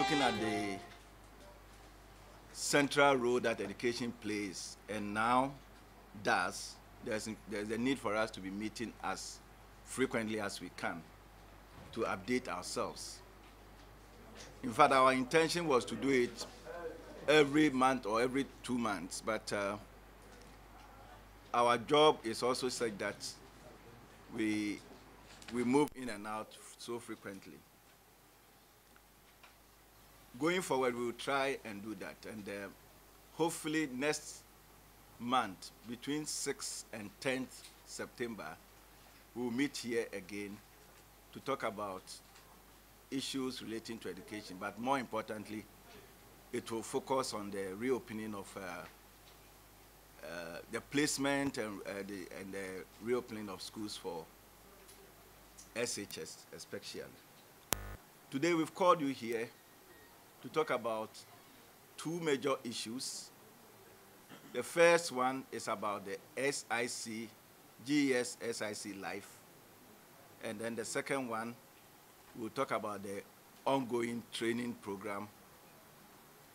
looking at the central role that education plays and now does, there's a need for us to be meeting as frequently as we can to update ourselves. In fact, our intention was to do it every month or every 2 months, but our job is also such that we move in and out so frequently. Going forward, we will try and do that, and hopefully next month, between 6th and 10th September, we will meet here again to talk about issues relating to education, but more importantly, it will focus on the reopening of the placement and the reopening of schools for SHS especially. Today we've called you here to talk about two major issues. The first one is about the SIC, GES SIC Life. And then the second one, we'll talk about the ongoing training program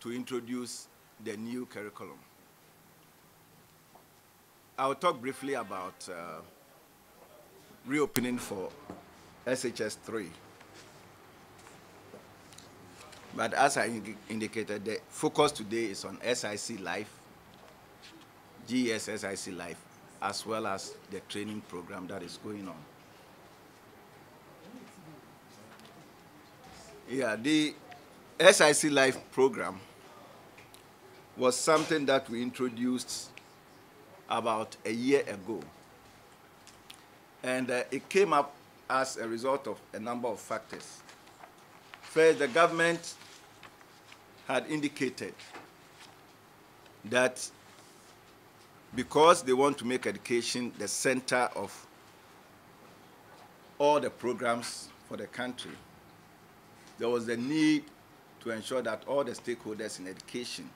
to introduce the new curriculum. I'll talk briefly about reopening for SHS 3. But as I indicated, the focus today is on SIC Life, GES SIC Life, as well as the training program that is going on. Yeah, the SIC Life program was something that we introduced about a year ago. And it came up as a result of a number of factors. First, the government had indicated that because they want to make education the center of all the programs for the country, there was a need to ensure that all the stakeholders in education,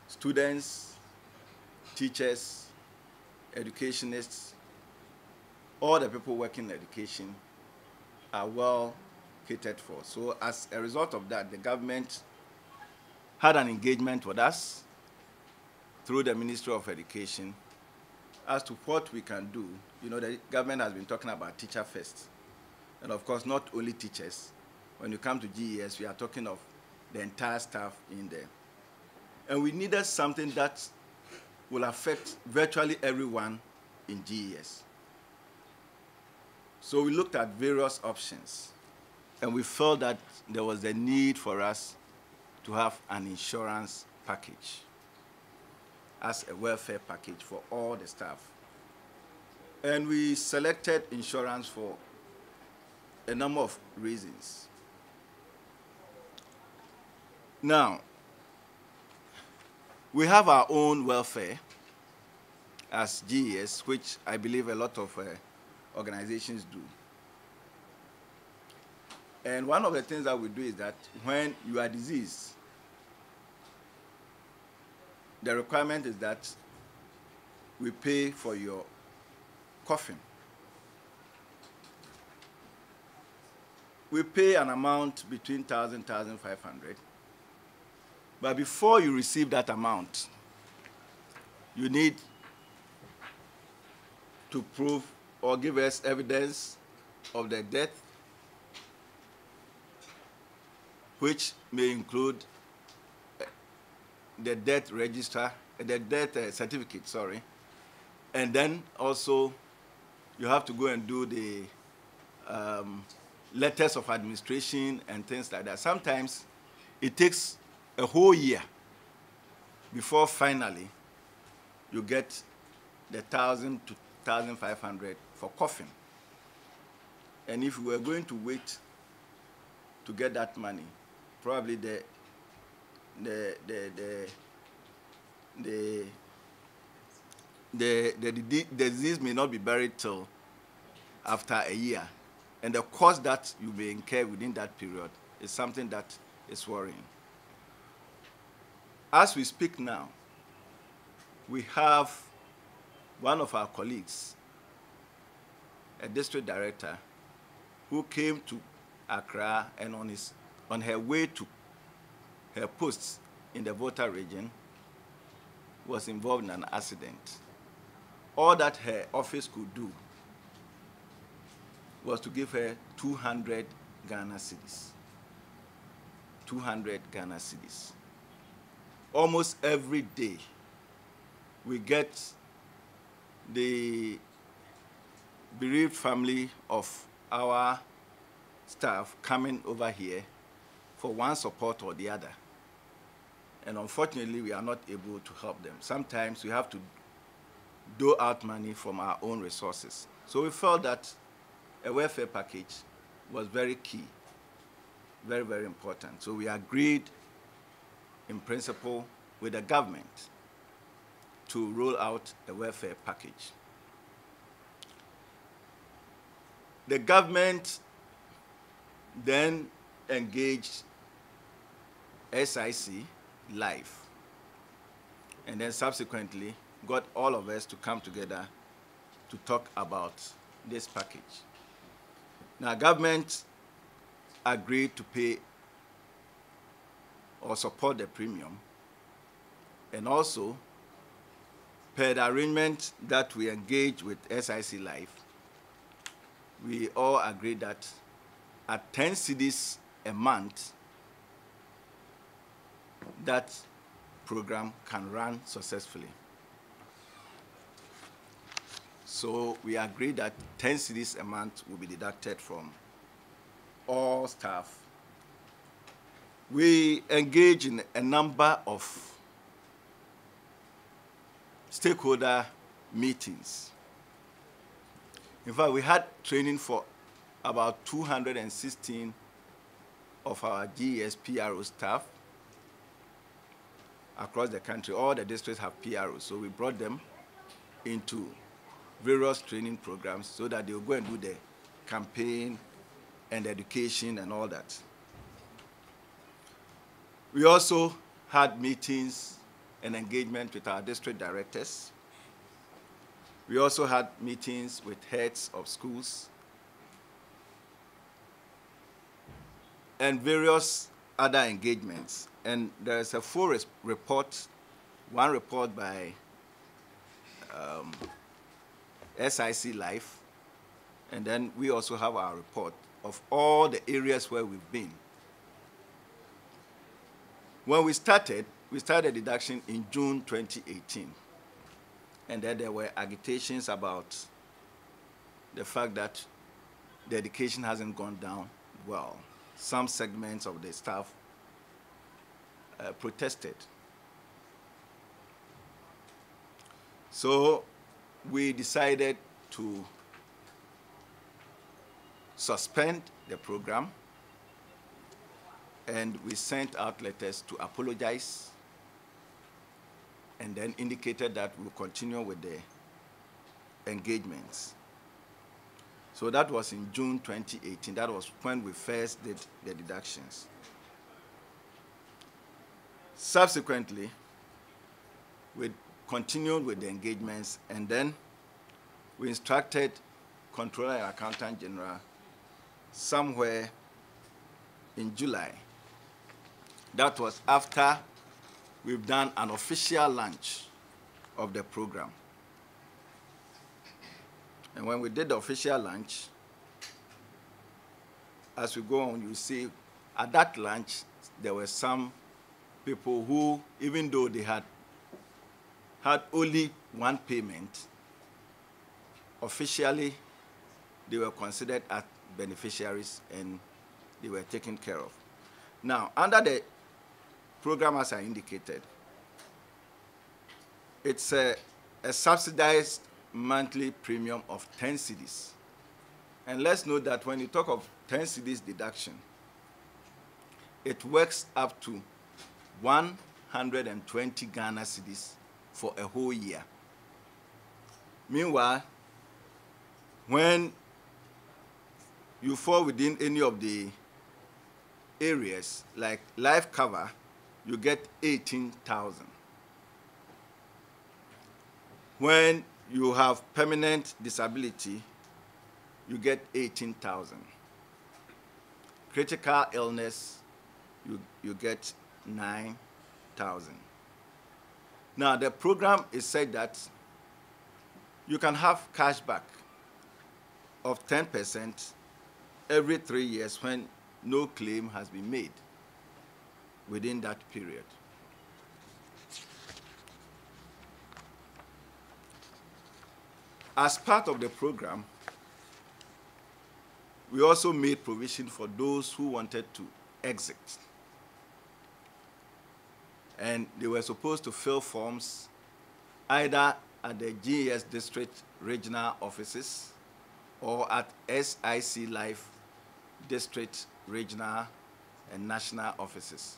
students, teachers, educationists, all the people working in education are well catered for. So as a result of that, the government had an engagement with us through the Ministry of Education as to what we can do. You know, the government has been talking about teacher first. And of course, not only teachers. When you come to GES, we are talking of the entire staff in there. And we needed something that will affect virtually everyone in GES. So we looked at various options, and we felt that there was a need for us to have an insurance package as a welfare package for all the staff. And we selected insurance for a number of reasons. Now, we have our own welfare as GES, which I believe a lot of organizations do. And one of the things that we do is that when you are diseased, the requirement is that we pay for your coffin. We pay an amount between 1,000 and 1,500. But before you receive that amount, you need to prove or give us evidence of the death, which may include the death register, the death certificate, sorry. And then also you have to go and do the letters of administration and things like that. Sometimes it takes a whole year before finally you get the 1,000 to 1,500 for coffin. And if we were going to wait to get that money, probably the disease may not be buried till after a year. And the cost that you may incur within that period is something that is worrying. As we speak now, we have one of our colleagues, a district director, who came to Accra and on her way to her post in the Volta region was involved in an accident. All that her office could do was to give her 200 Ghana cedis. 200 Ghana cedis. Almost every day, we get the bereaved family of our staff coming over here for one support or the other. And unfortunately, we are not able to help them. Sometimes we have to dole out money from our own resources. So we felt that a welfare package was very key, very, very important. So we agreed in principle with the government to roll out a welfare package. The government then engaged SIC Life, and then subsequently got all of us to come together to talk about this package. Now, government agreed to pay or support the premium, and also, per the arrangement that we engaged with SIC Life, we all agreed that at 10 cedis a month, that program can run successfully. So we agreed that 10 cedis a month will be deducted from all staff. We engage in a number of stakeholder meetings. In fact, we had training for about 216 of our GES PRO staff across the country. All the districts have PROs, so we brought them into various training programs so that they will go and do the campaign and education and all that. We also had meetings and engagement with our district directors. We also had meetings with heads of schools and various other engagements. And there is a full report, one report by SIC Life, and then we also have our report of all the areas where we've been. When we started deduction in June 2018, and then there were agitations about the fact that the education hasn't gone down well. Some segments of the staff protested. So we decided to suspend the program, and we sent out letters to apologize, and then indicated that we'll continue with the engagements. So that was in June 2018. That was when we first did the deductions. Subsequently, we continued with the engagements, and then we instructed Controller and Accountant General somewhere in July. That was after we've done an official launch of the program. And when we did the official launch, as we go on, you see, at that launch, there were some people who, even though they had only one payment, officially, they were considered as beneficiaries and they were taken care of. Now, under the program, as I indicated, it's a subsidized monthly premium of 10 cedis. And let's note that when you talk of 10 cedis deduction, it works up to 120 Ghana cedis for a whole year. Meanwhile, when you fall within any of the areas, like life cover, you get 18,000. When you have permanent disability, you get 18,000. Critical illness, you get 9,000. Now, the program is said that you can have cashback of 10% every 3 years when no claim has been made within that period. As part of the program, we also made provision for those who wanted to exit. And they were supposed to fill forms either at the GES district regional offices or at SIC Life district, regional, and national offices.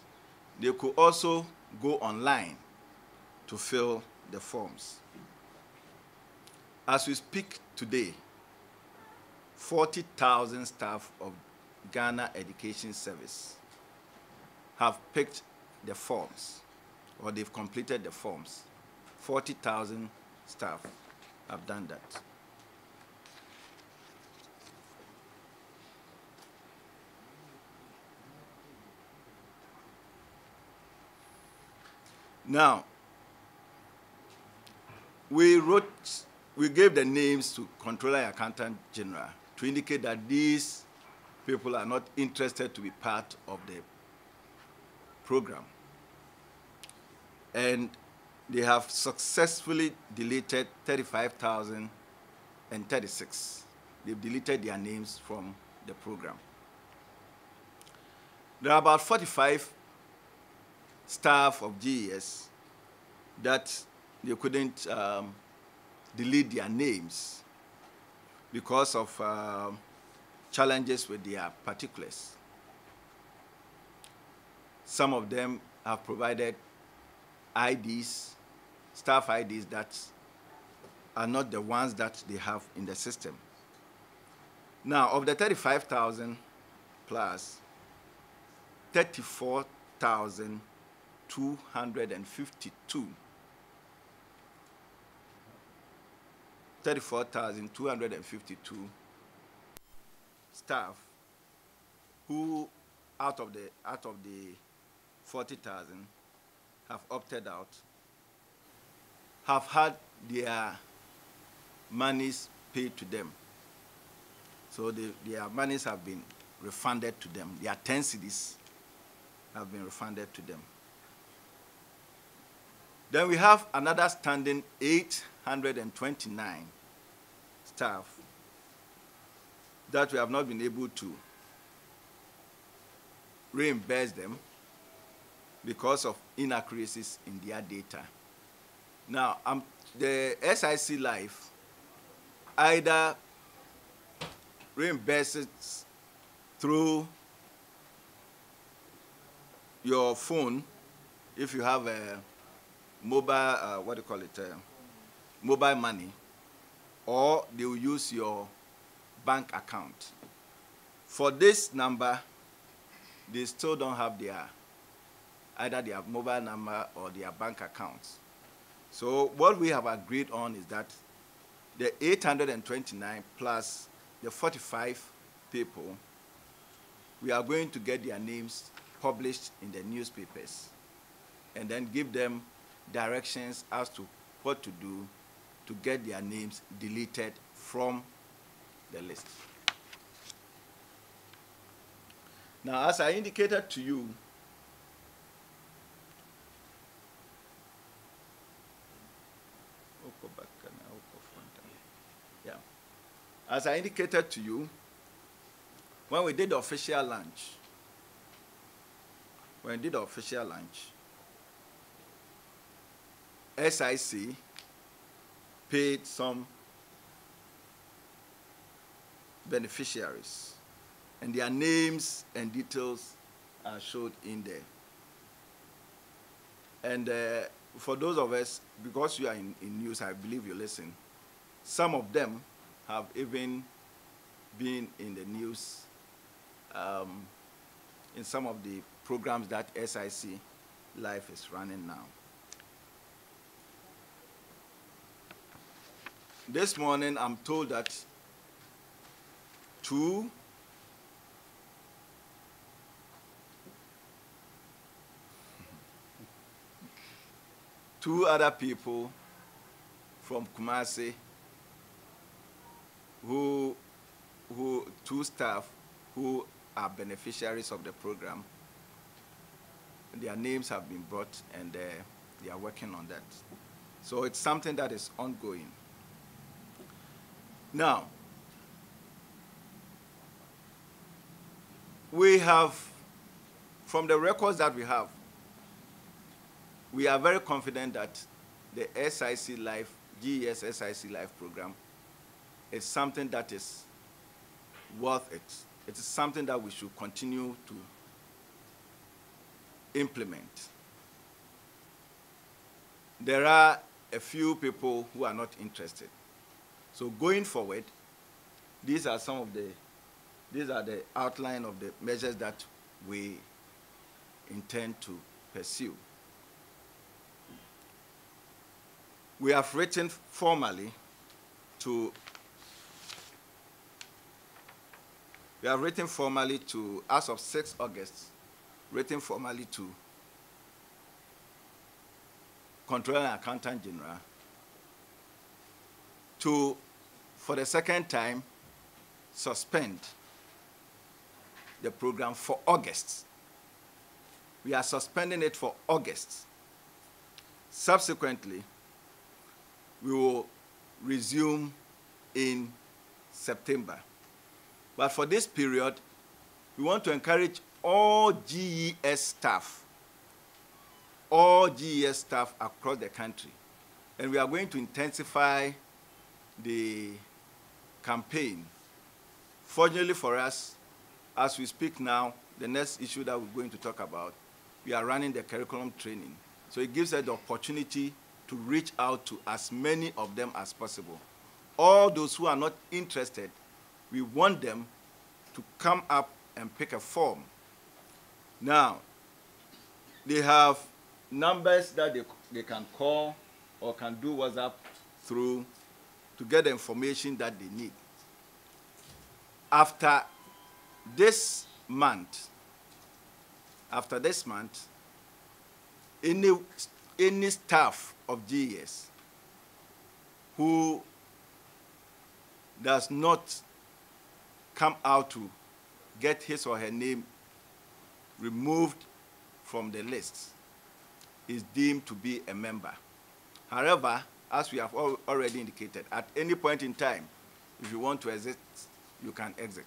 They could also go online to fill the forms. As we speak today, 40,000 staff of Ghana Education Service have picked the forms, or they've completed the forms. 40,000 staff have done that. Now, we gave the names to Controller and Accountant General to indicate that these people are not interested to be part of the program. And they have successfully deleted 35,036. They've deleted their names from the program. There are about 45 staff of GES that they couldn't delete their names because of challenges with their particulars. Some of them have provided IDs, staff IDs that are not the ones that they have in the system. Now, of the 35,000 plus, 34,252 staff who, out of the 40,000, have opted out, have had their monies paid to them. So their monies have been refunded to them. Their 10 cedis have been refunded to them. Then we have another standing 829 staff that we have not been able to reimburse them because of inaccuracies in their data. Now, the SIC Life either reimburses through your phone if you have a mobile, mobile money, or they will use your bank account. For this number, they still don't have either their mobile number or their bank accounts. So what we have agreed on is that the 829 plus the 45 people, we are going to get their names published in the newspapers and then give them directions as to what to do to get their names deleted from the list. Now, as I indicated to you, as I indicated to you, when we did the official launch, SIC paid some beneficiaries, and their names and details are showed in there. And for those of us, because you are in news, I believe you listen, some of them have even been in the news in some of the programs that SIC Life is running now. This morning, I'm told that two 2 other people from Kumasi who 2 staff who are beneficiaries of the program. Their names have been brought, and they are working on that. So it's something that is ongoing. Now, we have, from the records that we have, we are very confident that the SIC Life, GES SIC Life program is something that is worth it. It is something that we should continue to implement. There are a few people who are not interested. So going forward, these are the outline of the measures that we intend to pursue. We have written formally to as of 6 August, written formally to Controller and Accountant General to, for the second time, suspend the program for August. We are suspending it for August. Subsequently, we will resume in September. But for this period, we want to encourage all GES staff across the country. And we are going to intensify the campaign. Fortunately for us, as we speak now, the next issue that we're going to talk about, we are running the curriculum training. So it gives us the opportunity to reach out to as many of them as possible. All those who are not interested, we want them to come up and pick a form. Now, they have numbers that they can call or can do WhatsApp through to get the information that they need. After this month, any staff of GES who does not come out to get his or her name removed from the list is deemed to be a member. However, as we have already indicated, at any point in time, if you want to exit, you can exit.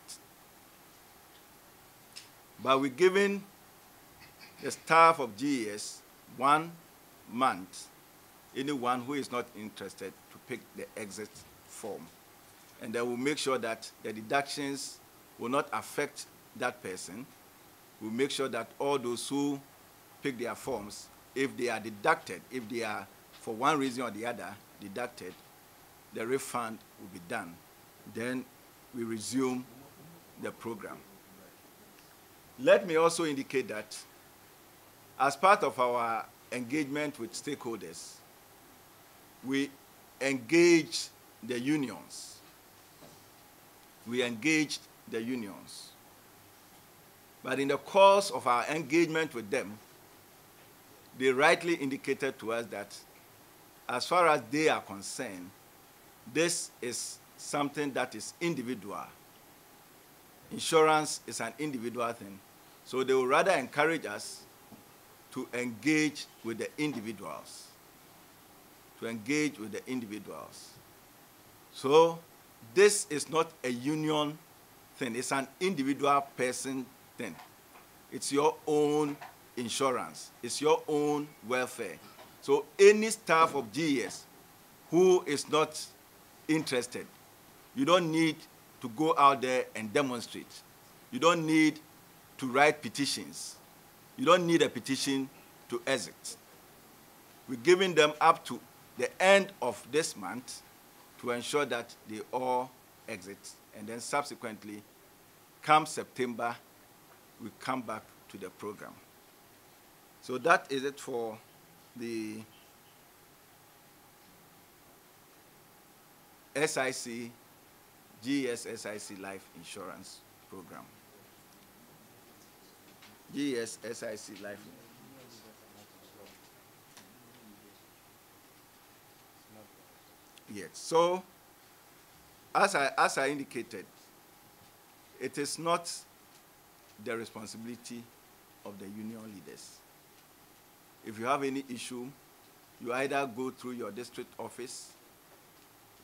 But we're giving the staff of GES 1 month, anyone who is not interested, to pick the exit form. And then we'll make sure that the deductions will not affect that person. We'll make sure that all those who pick their forms, if they are deducted, if they are for one reason or the other deducted, the refund will be done. Then we resume the program. Let me also indicate that as part of our engagement with stakeholders, we engage the unions. But in the course of our engagement with them, they rightly indicated to us that as far as they are concerned, this is something that is individual. Insurance is an individual thing. So they would rather encourage us to engage with the individuals. So this is not a union thing. It's an individual person thing. It's your own insurance. It's your own welfare. So any staff of GES who is not interested, you don't need to go out there and demonstrate. You don't need to write petitions. You don't need a petition to exit. We're giving them up to the end of this month to ensure that they all exit. And then subsequently, come September, we come back to the program. So that is it for the SIC, GES SIC Life Insurance Program. GES SIC Life. yet. So, as I indicated, it is not the responsibility of the union leaders. If you have any issue, you either go through your district office,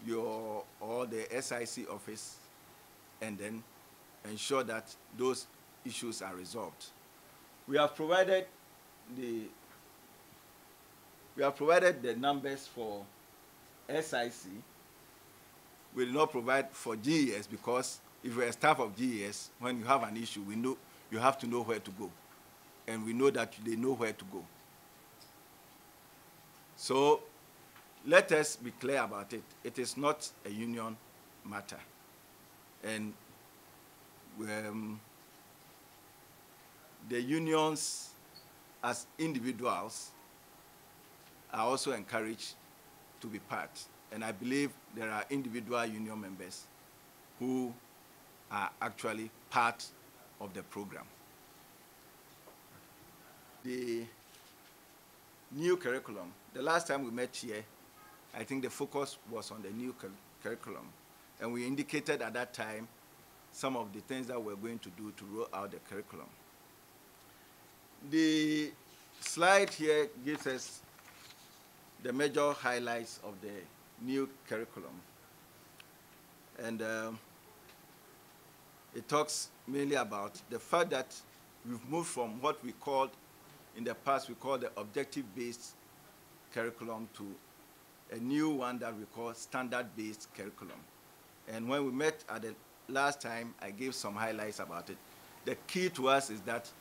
or the SIC office, and then ensure that those issues are resolved. We have provided the numbers for SIC. We did not provide for GES because if you're a staff of GES, when you have an issue, we know you have to know where to go. And we know that they know where to go. So let us be clear about it. It is not a union matter. And the unions, as individuals, are also encouraged to be part. And I believe there are individual union members who are actually part of the program. The new curriculum, the last time we met here, I think the focus was on the new curriculum. And we indicated at that time some of the things that we're going to do to roll out the curriculum. The slide here gives us the major highlights of the new curriculum. And it talks mainly about the fact that we've moved from what we called, in the past we called the objective-based curriculum to a new one that we call standard-based curriculum. And when we met at the last time, I gave some highlights about it. The key to us is that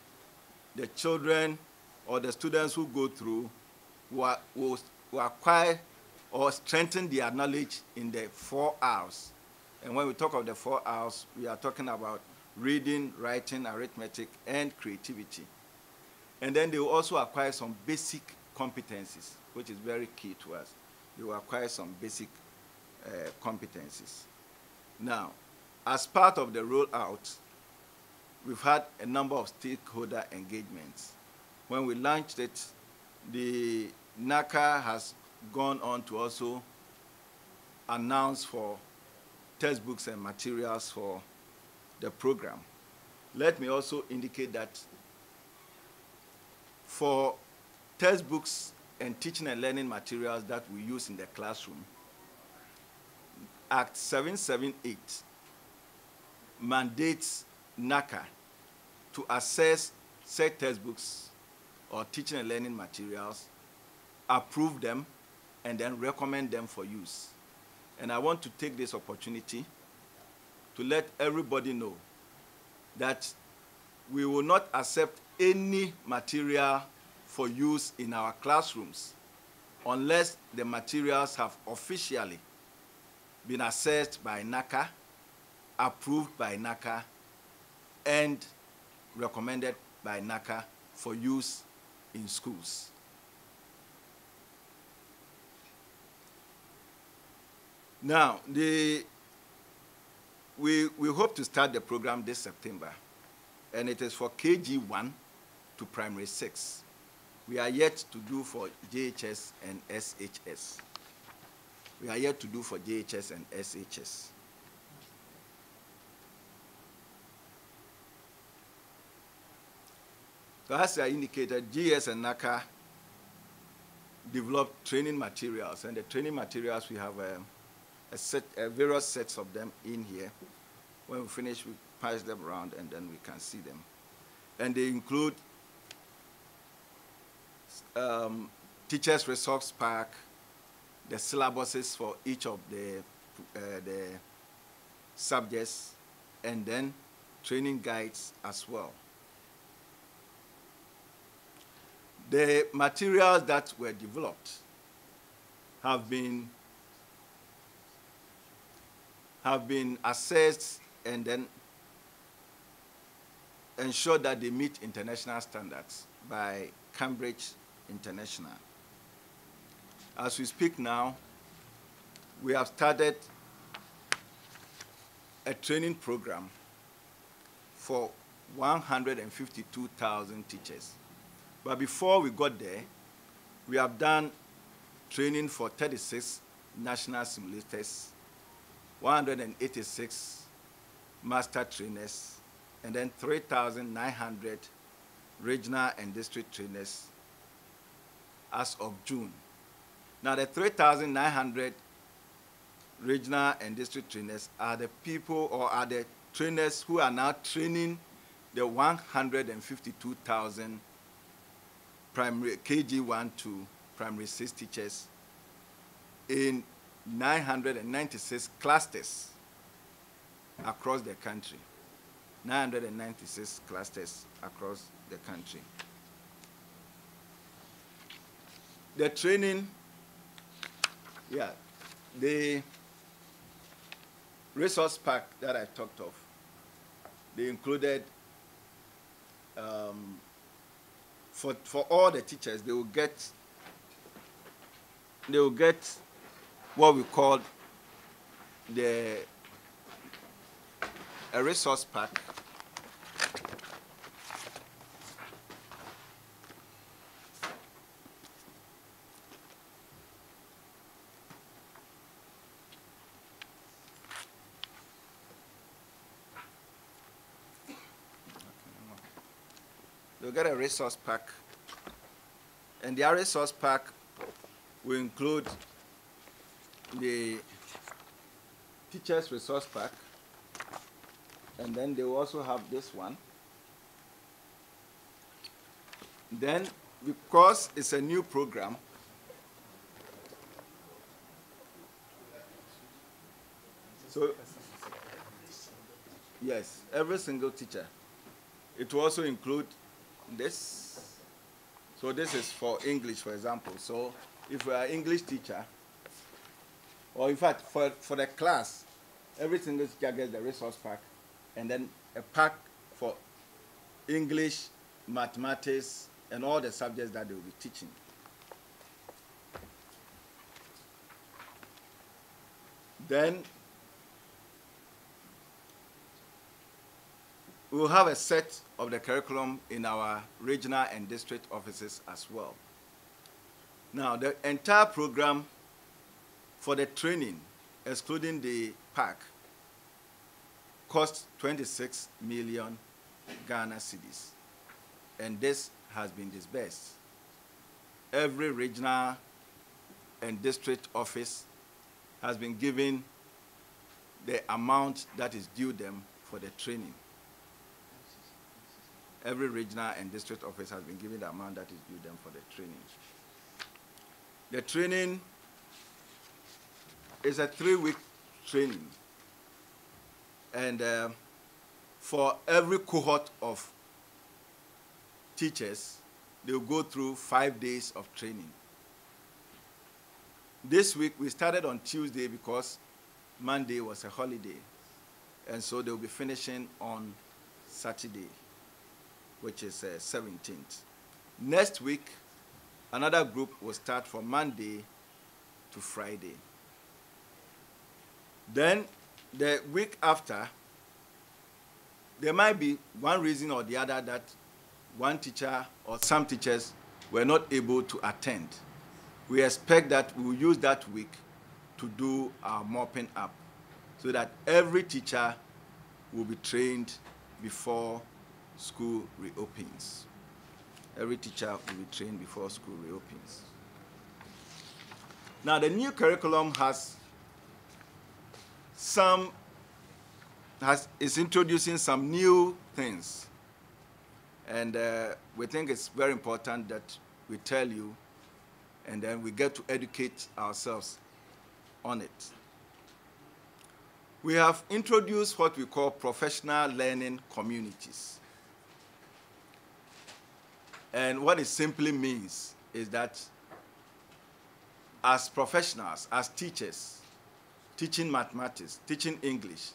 the children or the students who go through will acquire or strengthen their knowledge in the 4 R's. And when we talk of the 4 R's, we are talking about reading, writing, arithmetic, and creativity. And then they will also acquire some basic competencies, which is very key to us. They will acquire some basic competencies. Now, as part of the rollout, we've had a number of stakeholder engagements. When we launched it, the NACA has gone on to also announce for textbooks and materials for the program. Let me also indicate that for textbooks and teaching and learning materials that we use in the classroom, Act 778 mandates NACA to assess said textbooks or teaching and learning materials, approve them, and then recommend them for use. And I want to take this opportunity to let everybody know that we will not accept any material for use in our classrooms unless the materials have officially been assessed by NACA, approved by NACA, and recommended by NACA for use in schools. Now, we hope to start the program this September, and it is for KG1 to primary 6. We are yet to do for JHS and SHS. We are yet to do for JHS and SHS. So as I indicated, GS and NACA developed training materials, and the training materials, we have various sets of them in here. When we finish, we pass them around, and then we can see them. And they include teachers' resource pack, the syllabuses for each of the subjects, and then training guides as well. The materials that were developed have been assessed and then ensure that they meet international standards by Cambridge International. As we speak now, we have started a training program for 152,000 teachers. But before we got there, we have done training for 36 national simulators, 186 master trainers, and then 3,900 regional and district trainers as of June. Now, the 3,900 regional and district trainers are the people, or are the trainers who are now training the 152,000 primary KG1 to primary 6 teachers in 996 clusters across the country. 996 clusters across the country. The training, the resource pack that I talked of, they included, for all the teachers, they will get what we call a resource pack. They'll get a resource pack, and their resource pack will include the teacher's resource pack, and then they will also have this one. Then, because it's a new program, so yes, every single teacher. It will also include this. So this is for English, for example. So if we are an English teacher, or in fact, for the class, every single teacher gets the resource pack, and then a pack for English, mathematics, and all the subjects that they will be teaching. Then we will have a set of the curriculum in our regional and district offices as well. Now, the entire program for the training, excluding the pack, cost 26 million Ghana cedis, and this has been disbursed. Every regional and district office has been given the amount that is due them for the training. Every regional and district office has been given the amount that is due them for the training. The training is a 3-week training, and for every cohort of teachers, they will go through 5 days of training. This week, we started on Tuesday because Monday was a holiday, and so they will be finishing on Saturday, which is 17th. Next week, another group will start from Monday to Friday. Then, the week after, there might be one reason or the other that one teacher or some teachers were not able to attend. We expect that we will use that week to do our mopping up, so that every teacher will be trained before school reopens. Every teacher will be trained before school reopens. Now, the new curriculum is introducing some new things, and we think it's very important that we tell you, and then we get to educate ourselves on it. We have introduced what we call professional learning communities. And what it simply means is that as professionals, as teachers, teaching mathematics, teaching English,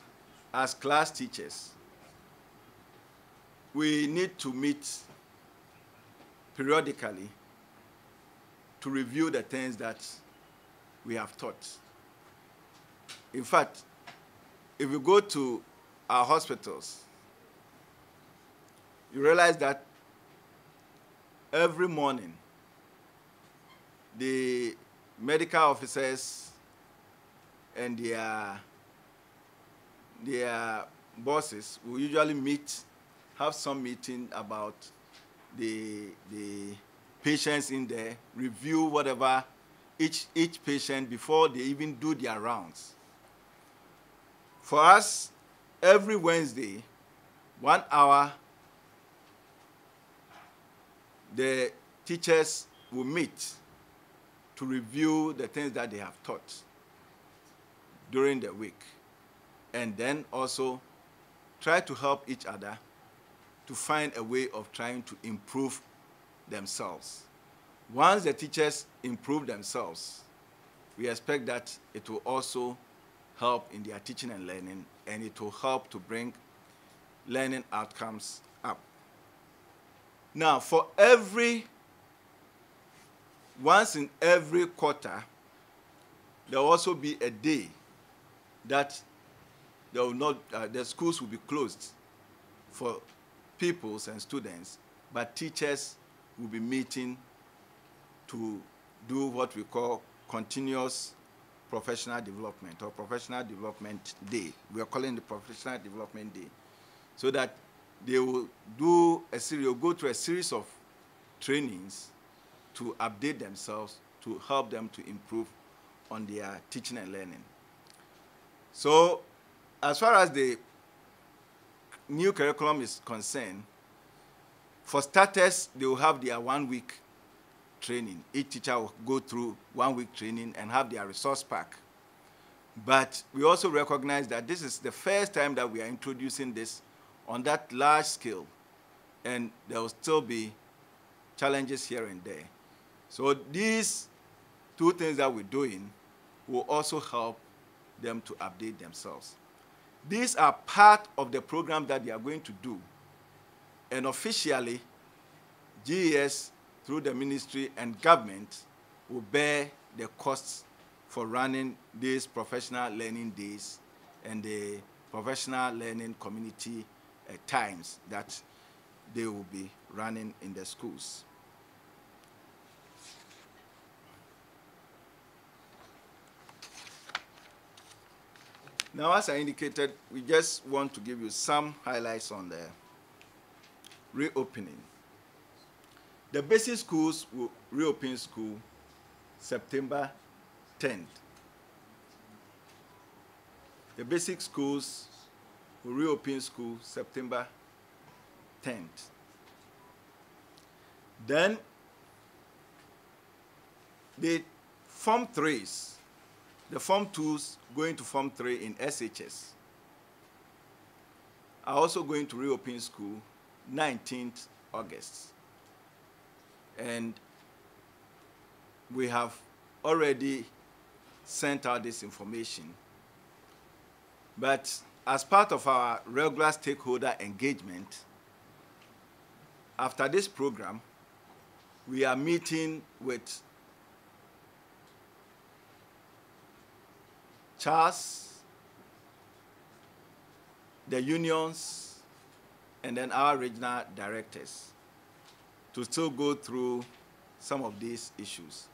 as class teachers, we need to meet periodically to review the things that we have taught. In fact, if you go to our hospitals, you realize that every morning, the medical officers and their bosses will usually meet, have some meeting about the patients in there, review whatever each patient before they even do their rounds. For us, every Wednesday, 1 hour, the teachers will meet to review the things that they have taught during the week, and then also try to help each other to find a way of trying to improve themselves. Once the teachers improve themselves, we expect that it will also help in their teaching and learning, and it will help to bring learning outcomes up. Now, once in every quarter, there will also be a day that the schools will be closed for pupils and students, but teachers will be meeting to do what we call continuous professional development, or professional development day. We are calling it professional development day, so that they will go through a series of trainings to update themselves, to help them to improve on their teaching and learning. So, as far as the new curriculum is concerned, for starters, they will have their 1 week training. Each teacher will go through 1 week training and have their resource pack. But we also recognize that this is the first time that we are introducing this on that large scale, and there will still be challenges here and there. So these two things that we're doing will also help them to update themselves. These are part of the program that they are going to do. And officially, GES, through the ministry and government, will bear the costs for running these professional learning days and the professional learning community times that they will be running in the schools. Now, as I indicated, we just want to give you some highlights on the reopening. The basic schools will reopen school September 10th. The basic schools will reopen school September 10th. Then the Form 3s, the Form 2s going to Form 3 in SHS are also going to reopen school 19th August. And we have already sent out this information. But as part of our regular stakeholder engagement, after this program, we are meeting with CHAS, the unions, and then our regional directors to still go through some of these issues.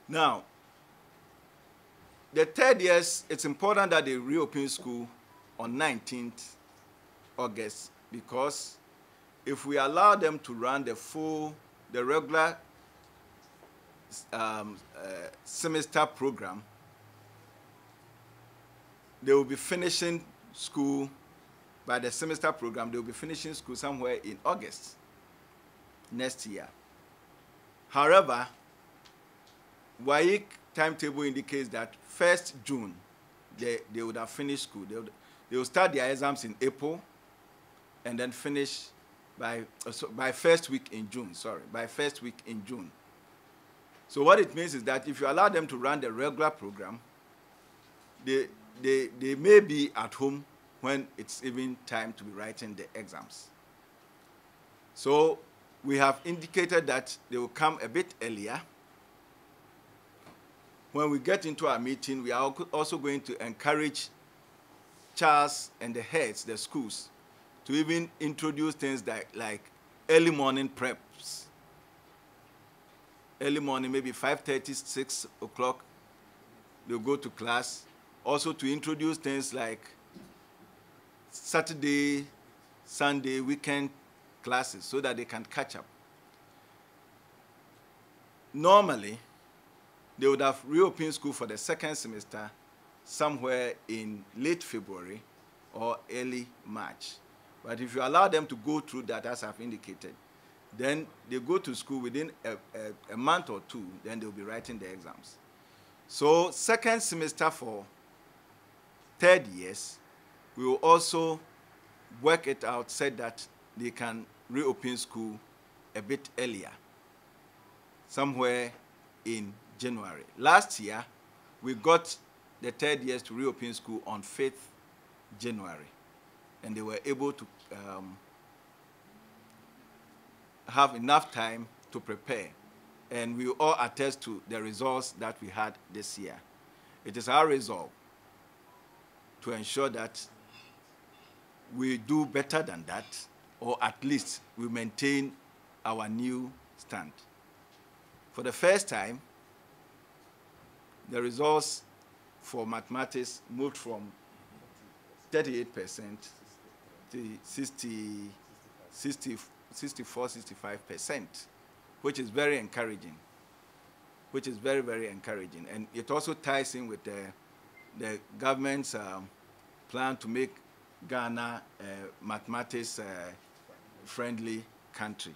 Now, the third years, it's important that they reopen school on 19th August, because if we allow them to run the regular semester program, they will be finishing school, by the semester program, they will be finishing school somewhere in August next year. However, WAEC timetable indicates that 1st June, they would have finished school. They will start their exams in April and then finish by first week in June, by first week in June. So what it means is that if you allow them to run the regular program, they may be at home when it's even time to be writing the exams. So we have indicated that they will come a bit earlier. When we get into our meeting, we are also going to encourage CHAS and the heads, the schools, to even introduce things like early morning preps. Early morning, maybe 5:30, 6 o'clock, they'll go to class, Also to introduce things like Saturday, Sunday, weekend classes so that they can catch up. Normally, they would have reopened school for the second semester somewhere in late February or early March. But if you allow them to go through that, as I've indicated, then they go to school within a month or two, then they'll be writing the exams. So second semester for third years, we will also work it out, said that they can reopen school a bit earlier, somewhere in January. Last year, we got the third years to reopen school on 5th January, and they were able to have enough time to prepare, and we all attest to the results that we had this year. It is our resolve to ensure that we do better than that, or at least we maintain our new stand. For the first time, the results for mathematics moved from 38% to 64-65%, which is very encouraging, which is very, very encouraging. And it also ties in with the government's plan to make Ghana a mathematics-friendly country.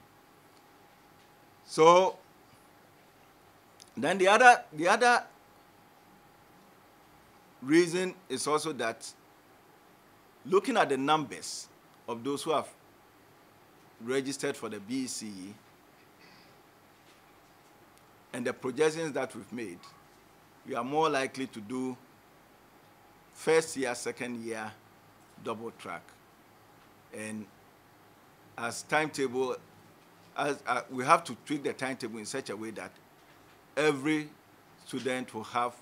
So then the other reason is also that looking at the numbers of those who have registered for the BECE and the projections that we've made, we are more likely to do first year, second year, double track. And as timetable, we have to tweak the timetable in such a way that every student will have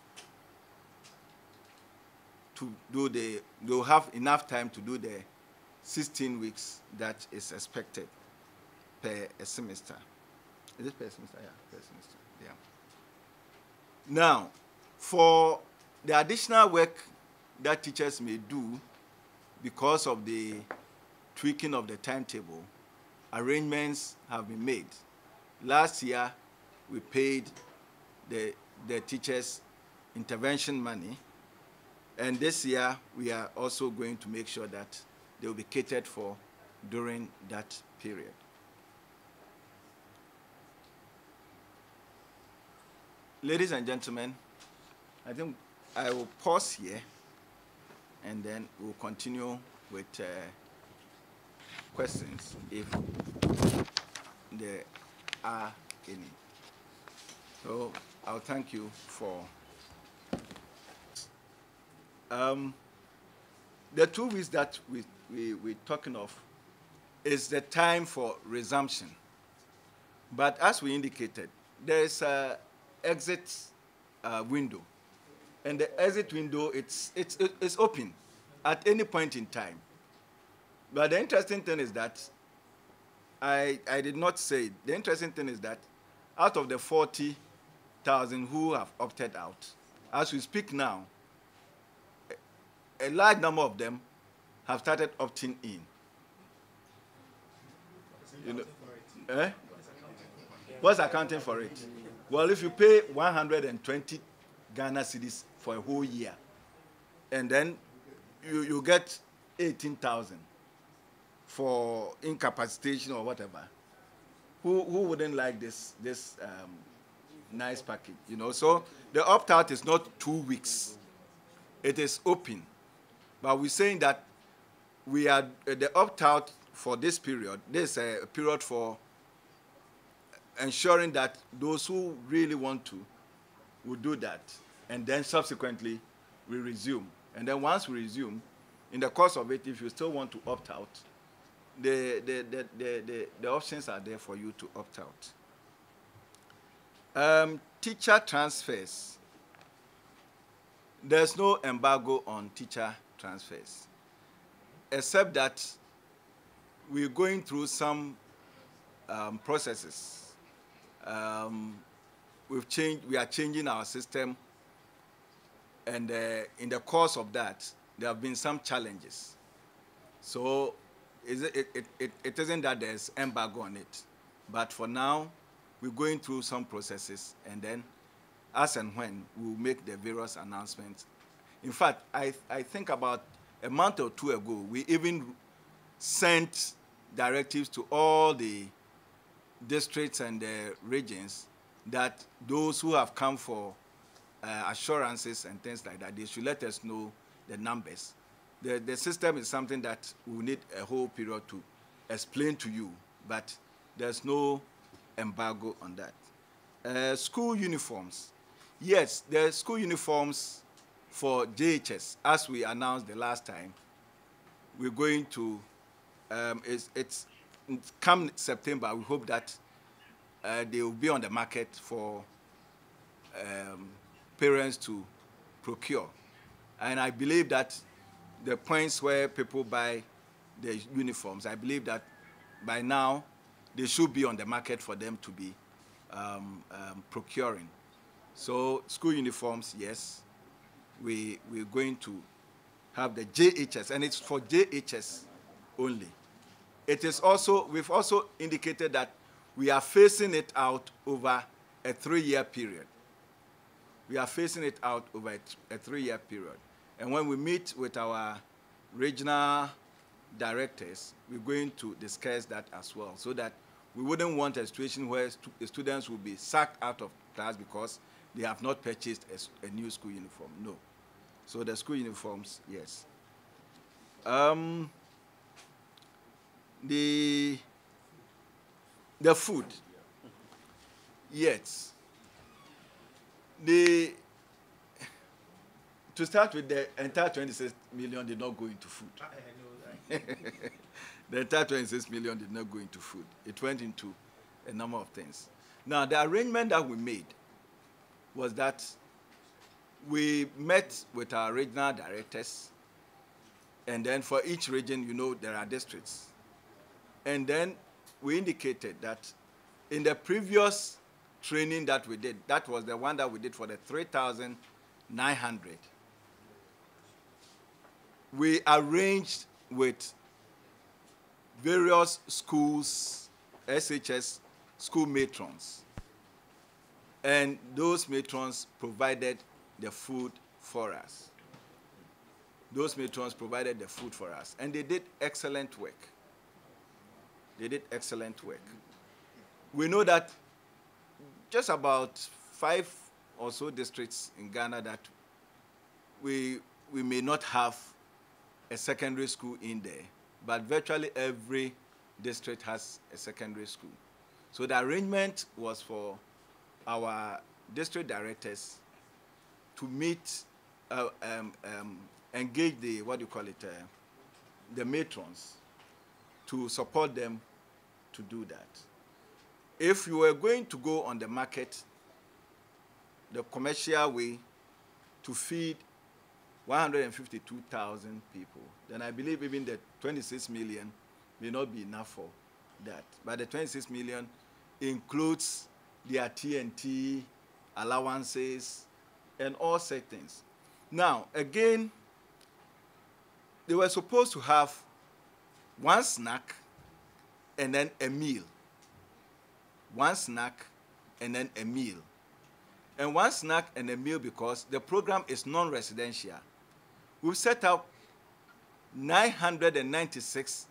to do they'll have enough time to do the 16 weeks that is expected per a semester. Is it per semester? Yeah, per semester. Yeah. Now, for the additional work that teachers may do because of the tweaking of the timetable, arrangements have been made. Last year, we paid the teachers intervention money, and this year we are also going to make sure that they will be catered for during that period. Ladies and gentlemen, I think I will pause here and then we'll continue with questions if there are any. So I'll thank you for the 2 weeks that we're talking of is the time for resumption. But as we indicated, there is an exit window. And the exit window, it's open at any point in time. But the interesting thing is that, I did not say it. The interesting thing is that out of the 40,000 who have opted out, as we speak now, a large number of them have started opting in. You know, what's accounting for it? Well, if you pay 120 Ghana cedis for a whole year, and then you get 18,000 for incapacitation or whatever, who wouldn't like this nice package? You know, so the opt-out is not 2 weeks; it is open. But we're saying that we are the opt-out for this period. This is a period for ensuring that those who really want to will do that, and then subsequently we resume. And then once we resume, in the course of it, if you still want to opt out, the options are there for you to opt out. Teacher transfers. There's no embargo on teacher transfers, except that we're going through some processes. We are changing our system And in the course of that, there have been some challenges. So it isn't that there's embargo on it. But for now, we're going through some processes, and then as and when we'll make the various announcements. In fact, I think about a month or two ago, we even sent directives to all the districts and the regions that those who have come for assurances and things like that, they should let us know the numbers. The system is something that we need a whole period to explain to you, but there's no embargo on that. School uniforms. Yes, the school uniforms for JHS, as we announced the last time, we're going to, it's come September, we hope that they will be on the market for parents to procure. And I believe that the points where people buy the uniforms, I believe that by now they should be on the market for them to be procuring. So school uniforms, yes, we're going to have the JHS, and it's for JHS only. It is also, we've also indicated that we are phasing it out over a 3-year period. We are phasing it out over a 3-year period. And when we meet with our regional directors, we're going to discuss that as well, so that we wouldn't want a situation where the students will be sacked out of class because they have not purchased a new school uniform. No. So the school uniforms, yes. The food, yes. To start with, the entire 26 million did not go into food. The entire 26 million did not go into food. It went into a number of things. Now, the arrangement that we made was that we met with our regional directors, and then for each region, you know, there are districts. And then we indicated that in the previous training that we did, that was the one that we did for the 3,900, we arranged with various schools, SHS school matrons, and those matrons provided the food for us. Those matrons provided the food for us, and they did excellent work. They did excellent work. We know that just about 5 or so districts in Ghana that we may not have a secondary school in there, but virtually every district has a secondary school. So the arrangement was for our district directors to meet, engage the, the matrons to support them to do that. If you were going to go on the market, the commercial way, to feed 152,000 people, then I believe even the 26 million may not be enough for that. But the 26 million includes their TNT, allowances, and all such things. Now, again, they were supposed to have one snack and then a meal. One snack and then a meal. And one snack and a meal because the program is non-residential. We've set up 996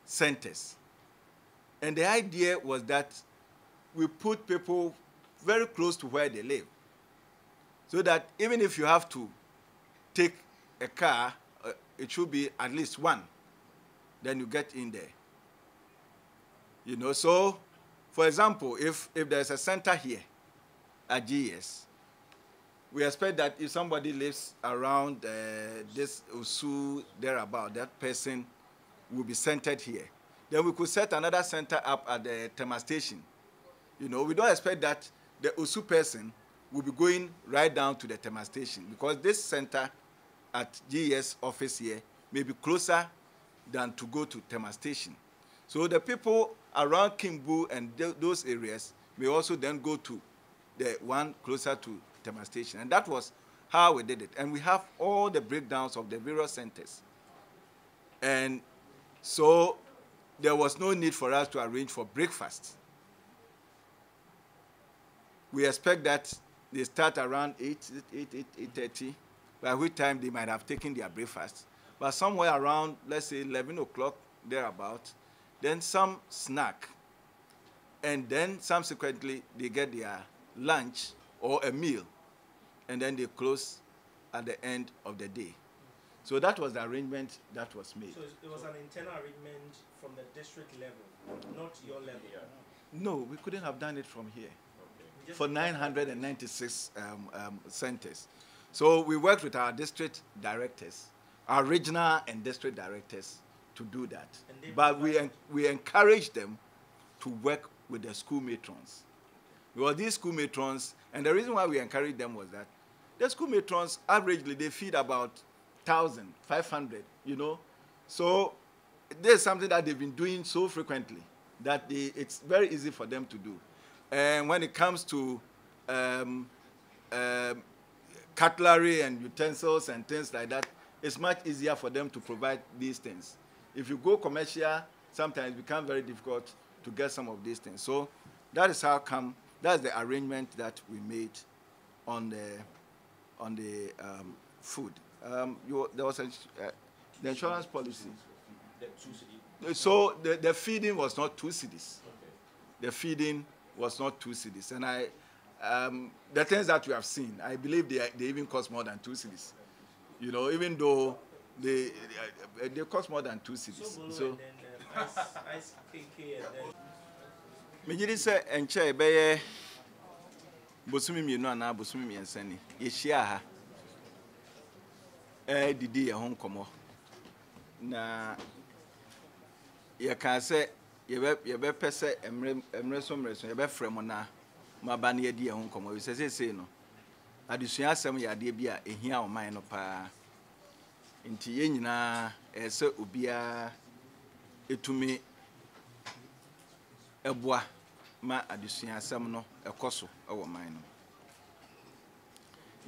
centers. And the idea was that we put people very close to where they live, so that even if you have to take a car, it should be at least one. Then you get in there. You know, so, for example, if there's a center here at GS, we expect that if somebody lives around this Osu, thereabout, that person will be centered here. Then we could set another center up at the Tema station. You know, we don't expect that the Osu person will be going right down to the Tema station, because this center at GES office here may be closer than to go to Tema station. So the people around Kimbu and those areas may also then go to the one closer to Tema station. And that was how we did it. And we have all the breakdowns of the various centers. And so there was no need for us to arrange for breakfast. We expect that they start around 8:30, by which time they might have taken their breakfast. But somewhere around, let's say 11 o'clock, thereabout, then some snack. And then subsequently, they get their lunch or a meal. And then they close at the end of the day. So that was the arrangement that was made. So it was an internal arrangement from the district level, not your level? Yeah. No, we couldn't have done it from here. Okay. For 996 centers. So we worked with our district directors, our regional and district directors to do that. But we encouraged them to work with the school matrons. Because these school matrons, and the reason why we encouraged them was that the school matrons, averagely, they feed about 1,500, you know. So there's something that they've been doing so frequently that it's very easy for them to do. And when it comes to cutlery and utensils and things like that, it's much easier for them to provide these things. If you go commercial, sometimes it becomes very difficult to get some of these things. So that is how come, that's the arrangement that we made on the food. There was the insurance policy. So the feeding was not 2 cedis. The feeding was not 2 cedis. And the things that we have seen, I believe they even cost more than 2 cedis. You know, even though they cost more than 2 cedis. So ice KK and then. Mijiri se enche beye bosumi mienu ana bosumi miensa ni yehia ha didi ye ho nkomo na ye ka se ye be pese emre so ye be frem na maba na ye di ye ho nkomo we se no adesua asem ya de bi a ehia oman no pa nti ye nyina ese obia etumi eboa ma adesua asem no ekoso ewo man no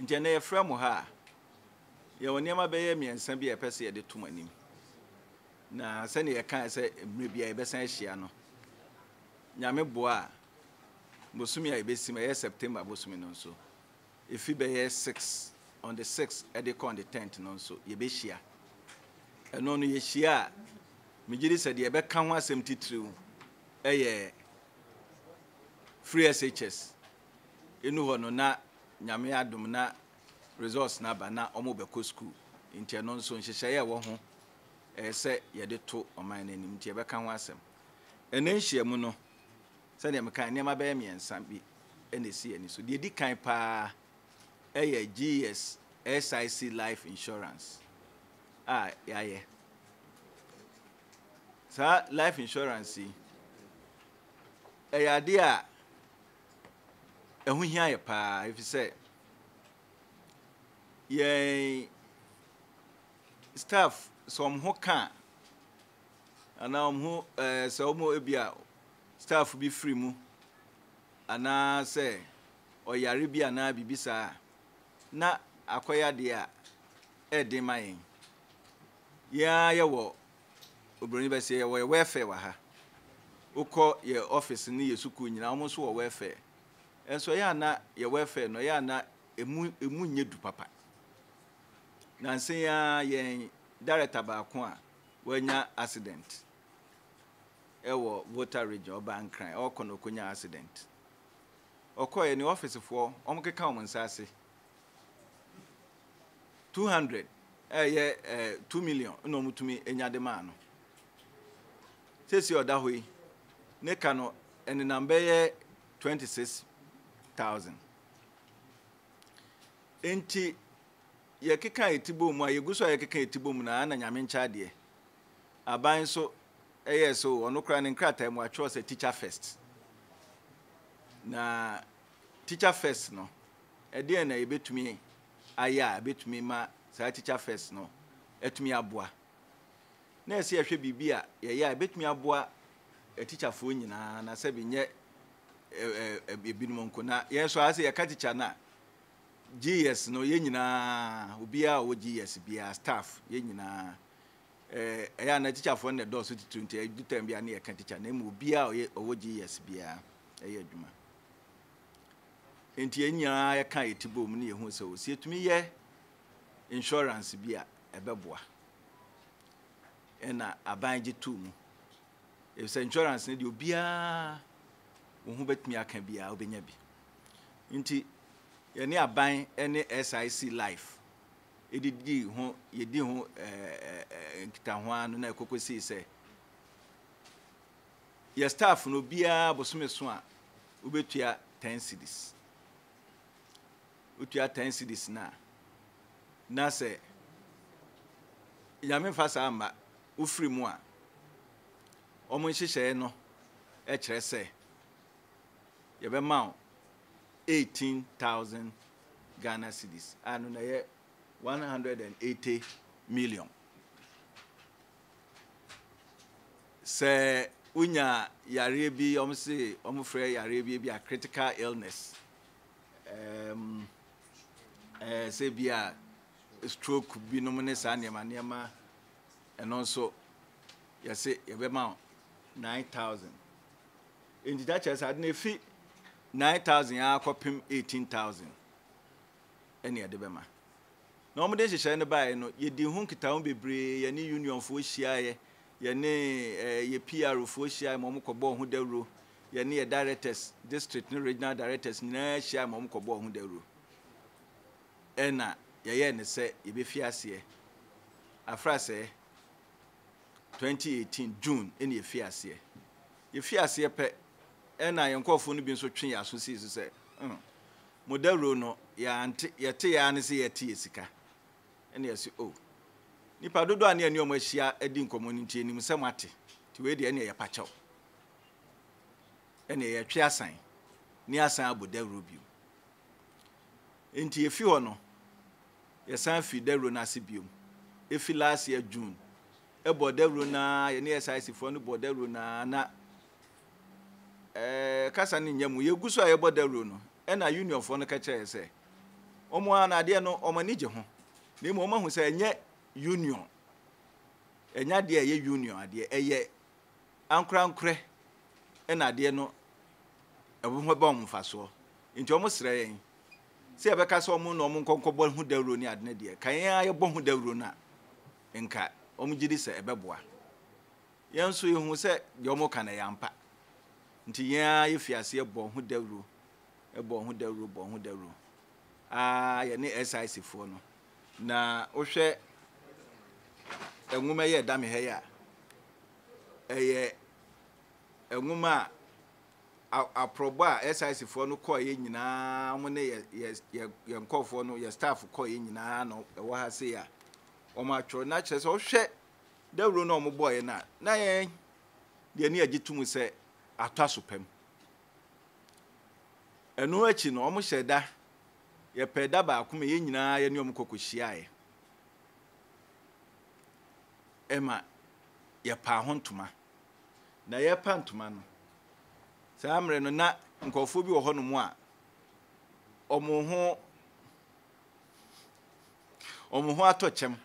nti na ye frem ha ye woniema be ye miensa bi e pese ye de tomanim na se ne ye kan se emre bia ye besan ahia no nyame boa bosumi a ebesim ye September bosumi no so efi be ye 6 on the 6th e de on the 10th no so ye be hia eno no ye hia migiri se de ye be kan ho asem titiriu eye free SHS enu ho no na nyame adom na resource na ba na omo beko school ntia no nso nhyehyɛ ye wo ho se ye de to oman nanim ntia be kan ho asem ene nhye mu no se de mekan ne ma ba miensa bi ene si ani so de di kan pa Ges SIC life insurance ye sa life insurance ade a ehu hia ye pa if say ye staff some ho kan ana ho so mo ebia staff bi free mu ana say oyare bi ana bibisa na akoya de a ede mayen ya ye wo obroni be say ye wo welfare wa ha uko ye office ni ye suku nyina omo so wo welfare enso ya na ye welfare no ya na emu nyedu papa na nsen ya ye director ba ko a wanya accident ewo voter region oba nkran okono konya accident okoye ni office fo omkeka omunsase 200 2 million no mutumi enyade ma no sesi oda hoyi ne ka no ene number ye 26,000 enti ye keka etibom a yeguso ye keka etibom na nyame ncha de aban so so ono kra ne nkrata mu atwo se teacher first na teacher first no ede na yebetumi aya betumi ma sa teacher first no etumi aboa na ese ehwe bibia ye ya betumi aboa teacher fo nyina na se bi nye ebinum nko na ye so ase ye ka teacher na GS no ye nyina obia wo GS bia staff ye nyina eya na teacher for na do so titu nti edu time bia na ye kan teacher na mu obia wo GS bia eye adwuma nti ye nyina ye kan yetibo mu na ye hu se o sie tumi ye insurance bia ebeboa ena abanje tu mu if say insurance ne di obia wo hu betumi aka bia obenya bi nti ye ne aban ene SIC life edidi ho yedi ho nkita ho anu na ekokosi se ye staff no bia bosome so a obetua 10 cedis otua 10 cedis na se yame fa sa amba ufiri mu a omo nhihye no e kire se ye be ma 18,000 Ghana cedis anu na ye 180 million se unya yare bi omse omfre yare bi a critical illness se bia stroke bi no ne sa niema eno so yese ye be ma 9,000 in the church had na fi 9,000 ya kopim 18,000 ene ye de be ma na omo de hyehyɛ ne bae no ye di hu nkita ho bebre ye ne union fo hia ye ne ye PR fo hia mo kɔbɔ ho dawro ye ne ye directors district ne regional directors na hia mo kɔbɔ ho dawro ena ye ne sɛ ye be fi ase afra sɛ 2018 June ene ye fi ase pɛ ena ye nkɔfo no bi nso twe ya so si sɛ mo dawro no ya ante ye te ya ne se ye te esika ene yesi nipa dodo ane ani omahia adi nkomoniti enim se mate ti we de ene ye pachaw ene ye twe asan ni asan abodawro bio enti efi ho no ye san fi dawro na ase bio efi last year June bodawro na ye ne SIC fo no bodawro na kasa ne nyam ye guso a ye bodawro no ena union fo no ka kire se omo ana de no omani je ho na mo mahu se enye union enya de ye union ade eye ankra ena de no ebo ba omfaso nti omo sere yen se ebe ka se omo no omo nkonkobọ hu dawro ni ade ne de kan ya ye bo hu dawro na nka omo gidi se ebeboa yen so ye hu se de omo kana ya mpa nti yen ye fiase bo hu dawro ebo hu dawro ye ne SIC fo no na ohwe enwuma ye da me he ya eye enwuma aproba SIC fo no call ye nyina mo ne ye nkofo no ye staff call ye nyina no ewo ha se ya o ma tworo na kire se ohwe dawro no mo boy na ye de ne agitum se atwasopam enu achi no o mo hyeda ye peda ba akoma ye nyina ye ne om kokohia ye ema ye pa hontoma na ye pa ntoma no sa amre no na nkofo bi wo ho no mu a omo ho atochem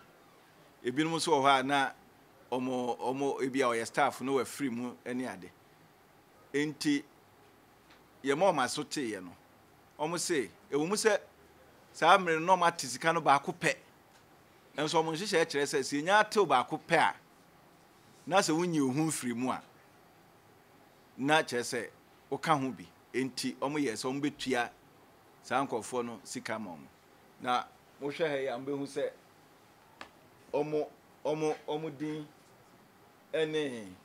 ebinum so wo ha na omo ebia o ye staff no wa free mu ene ade enti ye ma o masote ye no omo se ewumu se sa amre no ma tisika no ba ko pɛ enso omo nhyehyɛ kyerɛ sɛ se nya atew ba ko pɛ a na se wunyi ohun free mu a na kyerɛ sɛ o ka ho bi enti omo yɛ sɛ omo betua sa nkɔfo no sika ma omo na mo hwɛ ha ya mbehu sɛ omo din ene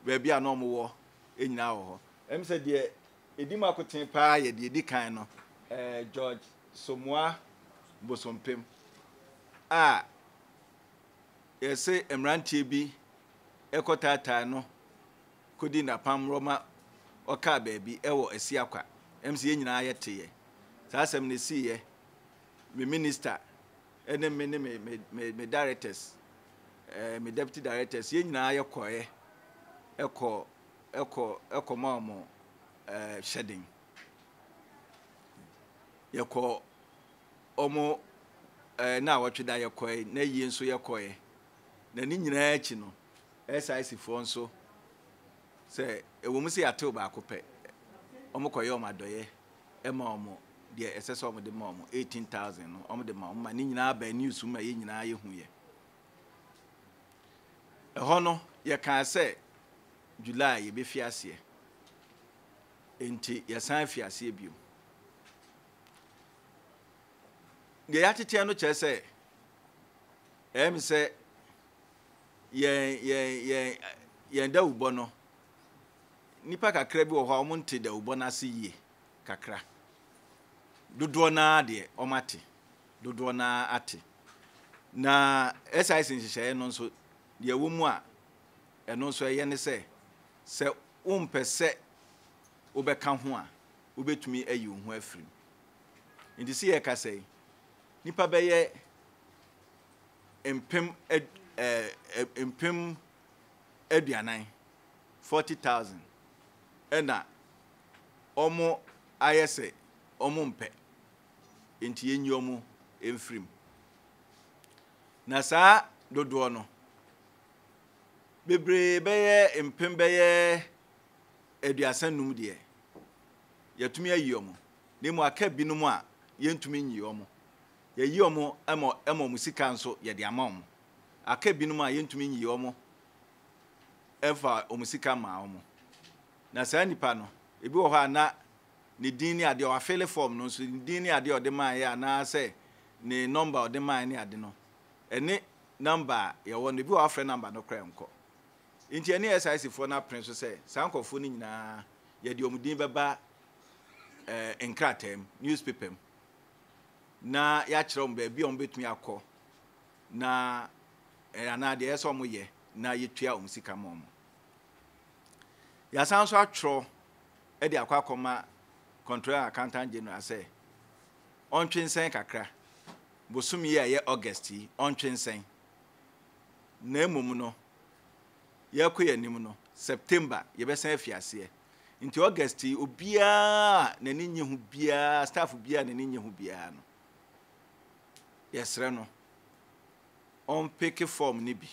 baabi a no omo wɔ enyina wɔ hɔ em sɛ de edima koten pa ye de edi kan no George Somoa Bosompem yese emrantie bi ekotata no kodi na pam roma oka baabi ewo asiakwa MC ye nyina ayete saa asem ne siye me minister ene me directors me deputy directors ye nyina ayekoye eko mamo shedding yeko omo na watweda yekoe na yie nso yekoe na ni nyina achi no SIC fo nso se ewomu se yatew ba akopɛ omo koye omadoye ema omo de esese omo de ma omo 18,000 no omo de ma omo ma ni nyina ba news ma ye nyina ye hu ye eho no ye kan se July ye be fiase enti ye san fiase biom ye yatete no che se se ye nda ubo no nipa kakra bi wo ho omo nte da ubo na se yie kakra dodo na de omate dodo na ate na SIC nhihye no nso de wo mu a eno nso ye ne se umpese obeka ho a obetumi ayi wo ho afrim ndi se ye ka sei nipa be ye empem aduanan 40,000 ena omo ayese omo mpe enti yenyi omo emfrim na saa dodo no bebre beye empem beye aduasanum de yatumi ayi omo nemu aka binum a yentumi nyi omo yeyi omo emo musika nso ye de ama omo aka binum a yentumi nyi omo efa omusika ma omo na saa nipa no ebi wo ha na ne din ni ade o afele form no so din ni ade o de man ya na se ne number o de man ni ade no ene number ye wo ne bi wo afre number no kra enko nti ene SIC fo na pren so se saa nkofo ni nyina ye de omudin beba enkratem newspaper na ya kire om ba bi om betumi akọ na ana de eso mo ye na yetua omusika mo mo ya san so atro e de akwa akoma controller accountant general say ontwensen kakra bosum ye ye August yi ontwensen na emom no ye koye nim no September ye besen afiase nti August yi obia na ni nyehu bia staff bia na ni nyehu bia no yesre no on pick form ni bi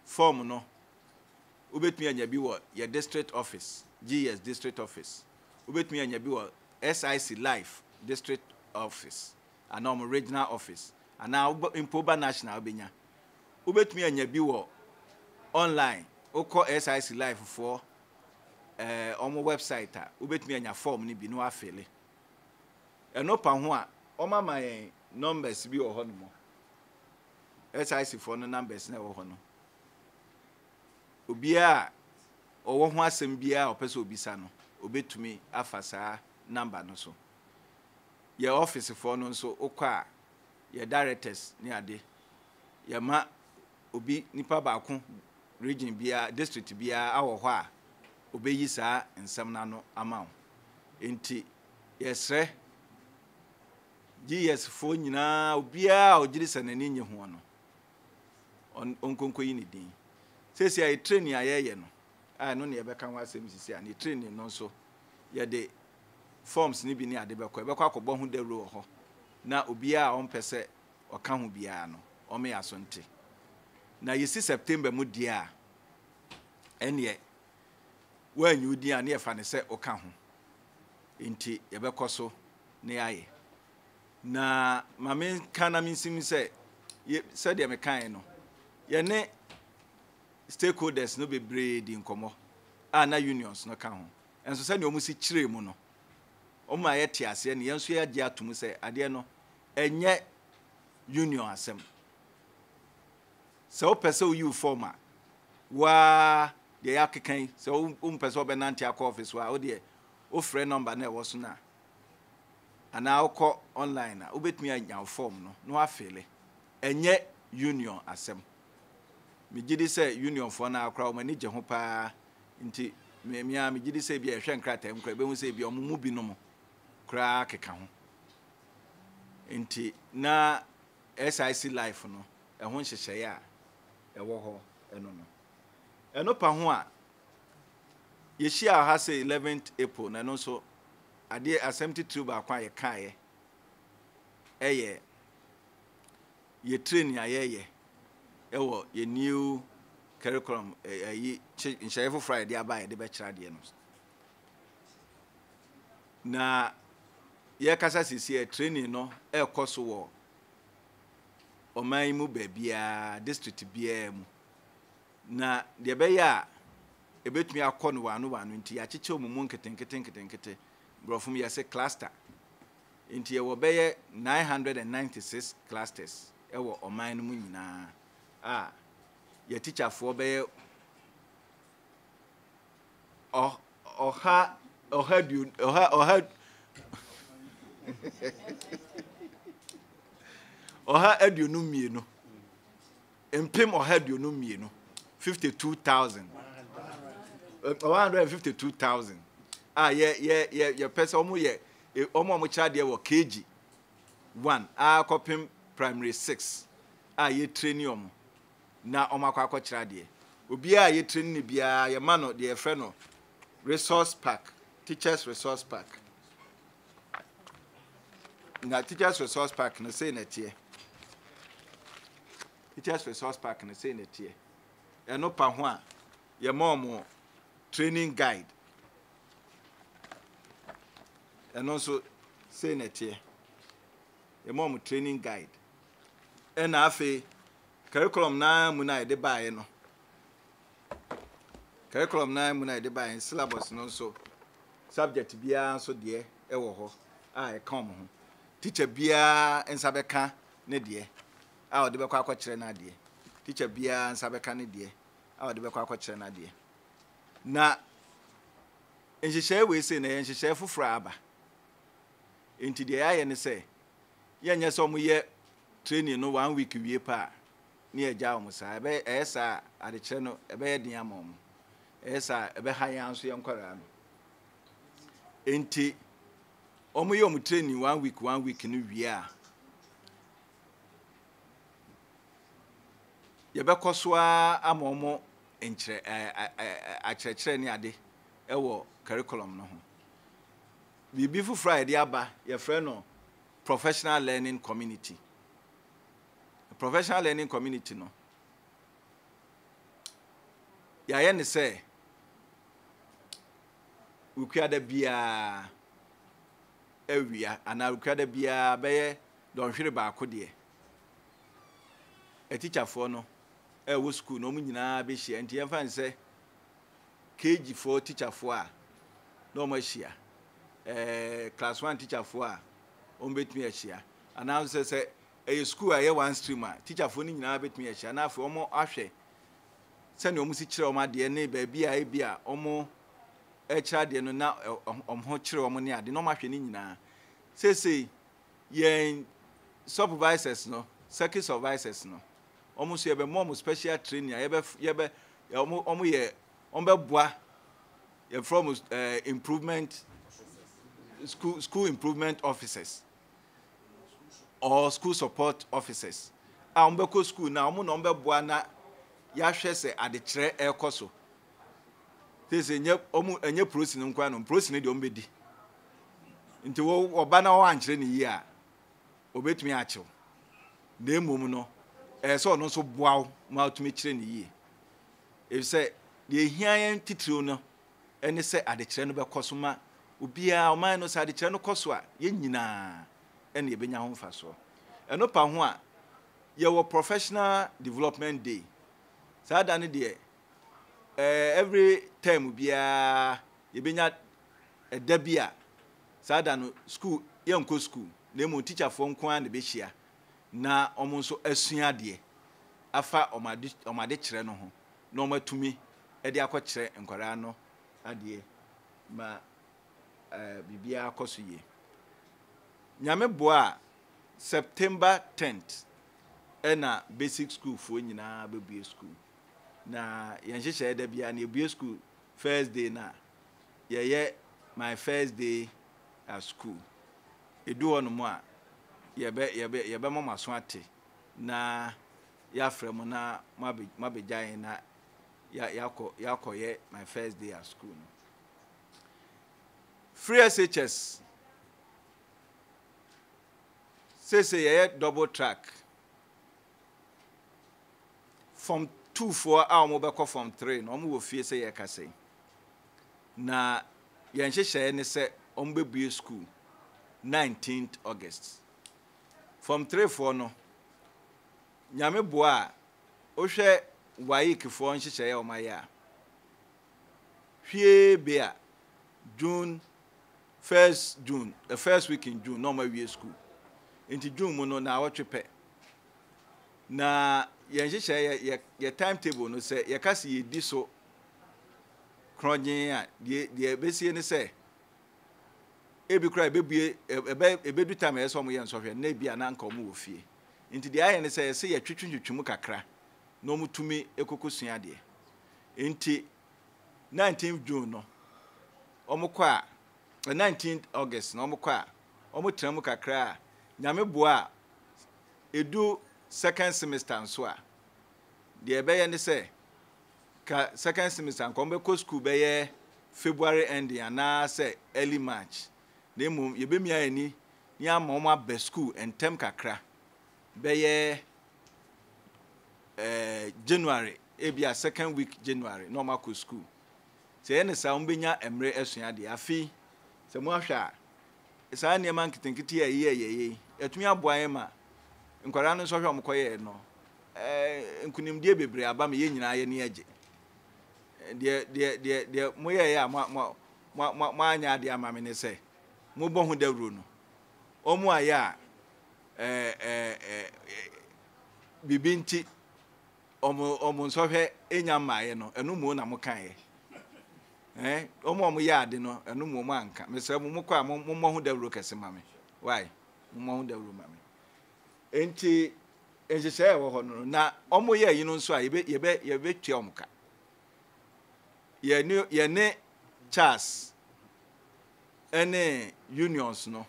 form no ubetumi anya bi wo ye district office Ges district office ubetumi anya bi wo SIC life district office anom regional office ana impoba national benya ubetumi anya bi wo online ukọ SIC life for omo website a ubetumi anya form ni bi no afele eno pa ho a oma man numbers bi wo ho no SIC for no numbers na wo ho no obia owo ho asem bia opese obisa no obetumi afasa number no so ye office for no so ukọ ye directors ni ade ye ma obi nipa baako region bia district bia awo ho a obeyi saa nsem na no ama enti yesre Ges fo nyina obia ogiri sanani nye ho no onkonko yi ni din sesi ay training ayeye no no ne yebeka ho asem sisi ani training no so ye de forms ni bi ni ade bekọ akọbọ ho dawro ho na obia on pese oka ho bia no o me asonte na yesi September mu dia ene wanyu dia na ye fa ne se oka ho enti yebekọ so ne aye na mame kana minsim se de me kan no ye ne stakeholders no be breed in komo na unions no ka ho enso se ne omusi kire mu no oma ye te ase ne yenso ye age atum se ade no enye union asem se o pese o you former wa de yakekan se o pese o be nanti akọ office wa o de o free number na e wo so na ana ukọ online a obetumi anya form no afele enye union asem migidi se union for na akra o mani je ho pa nti memia migidi se bia ehwe nkrata nkra be hu se bia omumu bi no mo kra keka ho nti na SIC life no ehun hyehye ya ewo ho eno pa ho a yehia ha se 11th April na no so ade assembly ba kwa ye kae eye ye training ayeye ewo ye new curriculum yi nhyefo Friday aba de be kira de no na ye kasa sisi training no ekoso wo oman mu babia district bia mu na de be ya ebetumi akọ no wanu nti ya chiche omumu nkete brofum ye se cluster nti ye wo be 996 clusters ewo oman mu nyina ye teacher for be oha aduonu mienu empem oha aduonu mienu 52,000 152,000 ye person omo ye omo cha de wo KG 1 kopim primary 6 ye training na omo akwa kira de obi ye training bia ye ma no de friend no resource park teachers resource park na teachers resource park no say na tie teachers resource park no say na tie eno pa ho a ye mom training guide eno so say na tie ye mom training guide ena afi curriculum na mu na de bae no curriculum na mu na de bae syllabus no so subject bia so de ewo ho e come ho teacher bia ensa beka ne de o de bekwa akọ kire na de teacher bia ensa beka ne de o de bekwa akọ kire na de na enhyehyɛ we say na enhyehyɛ foforo aba enti de ya ye ne say ye nya so mo ye training no 1 week wie pa ne agya o mo sa ebe esa ade kire no ebe ye den amom esa ebe ha yan so ye nkwara no enti omo ye omo training 1 week no wie a ye be koso amomo enkyere akyerɛkyerɛ ne ade ewo curriculum no ho bibi fu Friday aba ye frɛ no professional learning community no ya ye ne sɛ ukuada bia ewia ana ukuada bia bɛyɛ dɔnhwere baako de teacher for no wo school no mu nyina be hia nti yɛmfa nsɛ KG for teacher for a no mo hia class 1 teacher for a on betumi hia ana sɛ school a ye one stream a teacher for ni nyina betumi hia na afi omo ahwɛ sɛ ne omo si kyerɛ omo ade ne ba bia e bia omo kyerɛ ade no na omo kyerɛ omo ne ade no ma hwɛ ni nyina sɛ yen supervisors no circuit supervisors no almost ye be more special training ye be omo ye boa ye from improvement school improvement officers or school support officers ombe ko school na omo no boa na ya hwe se ade kire ekoso tese nye omo enye prosin nkwa no prosin de ombe di nti wo oba na wo ankire ne yi a obetumi achew na emom no so no so boaw ma otumi kire ne yi e se de hian titiro no ene se ade kire no be koso ma obia o man no se ade kire no koso a ye nyina ene ye benya ho mfa so eno pa ho a ye wo professional development day sada ne de every term bia ye benya eda bia sada no school ye nko school na emu teacher for nko an de be hia na omo nso asua de afa omade kire no ho na omatumi e de akọ nkwara no ade ma bibia akoso ye nyame boa September 10th na basic school fo nyina bebue school na yenhyehyɛ da bia na ebue school first day na ye my first day at school edu ono mo a ye be mama so ate na ya frem na mabegyan na yakoye my first day at school no free SHS say double track. From 2 4 hour mobile from 3 no mo fie say ye ka say. Na yen hye ne say ombebue school 19th August. From 3 4 no nyame boa ohwe waik fo nhye o maye a hwie be a June 1st June the first week in June no ma wie school into June mo no na wotwepe na yen hye ye timetable no say ye kase ye di so kronyen a de besie ne say ebi kra ebebue ebedu time yeso mo ye nsohwe na bia na nka mo ofie nti de aye ne say ye twetwetwetwum kakra no mutumi ekokosua de nti 19th June no omukwa 19th August no omukwa omutram kakra nyame boa edu second semester nso a de ebeye ne say ka second semester nko mbeko school beye February ending ana say early March nemu yebemia ani ni amoma be school entem kakra beye January ebia second week January normal ko school say ene sa umbenya emre esua de afi se mo ahwa sa ne man kitenkiti ye etumi aboaye ma nkwara no so hwe omkoye no nkunimdie bebre aba me ye nyina ye ne age de mo ye ya mo anya de ama me ne se mo bo hu dawro no omu aya bibinti omu nso hwe enya maaye no enu mu na mo kan ye omu ya ade no enu mu anka me se mo kwa mo hu dawro kese mame why mo hu dawro mame enti enhyehyɛ wɔ hɔ no na omu ye yi no nso a yebe tua omka ye ne Charles ene unions no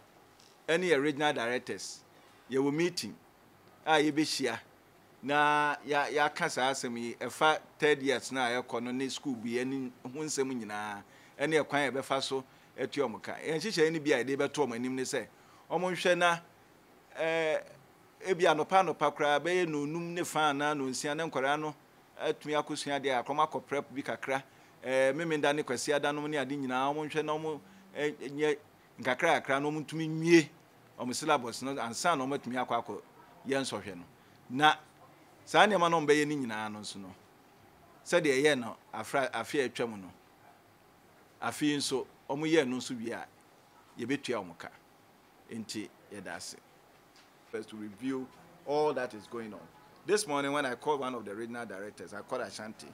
ene regional directors ye wo meeting a yebe hia na ya kasa asem yi efa third years na ayekɔ no ne school bi ani hu nsem nyina ene ekwan ye befa so atu omka enhyehyɛ ni bia de beto omanim ne sɛ omonhwɛ na ebi anopa kra be ye no num ne fa na no nsia ne nkɔra no atumi akosua de akroma kɔ prep bi kakra memenda ne kwasi adanom ne ade nyina omonhwɛ na omo nye nkakra no mutumi nwie omo syllabus no ansa na omatumi akɔ ye nsohwɛ no na saa ne ma no mbe ye ni nyina no nso no sɛ de ye no afia atwam no afi nso omo ye no nso bi a ye betua omoka enti ye dase first to review all that is going on. This morning when I called one of the regional directors, I called Ashanti.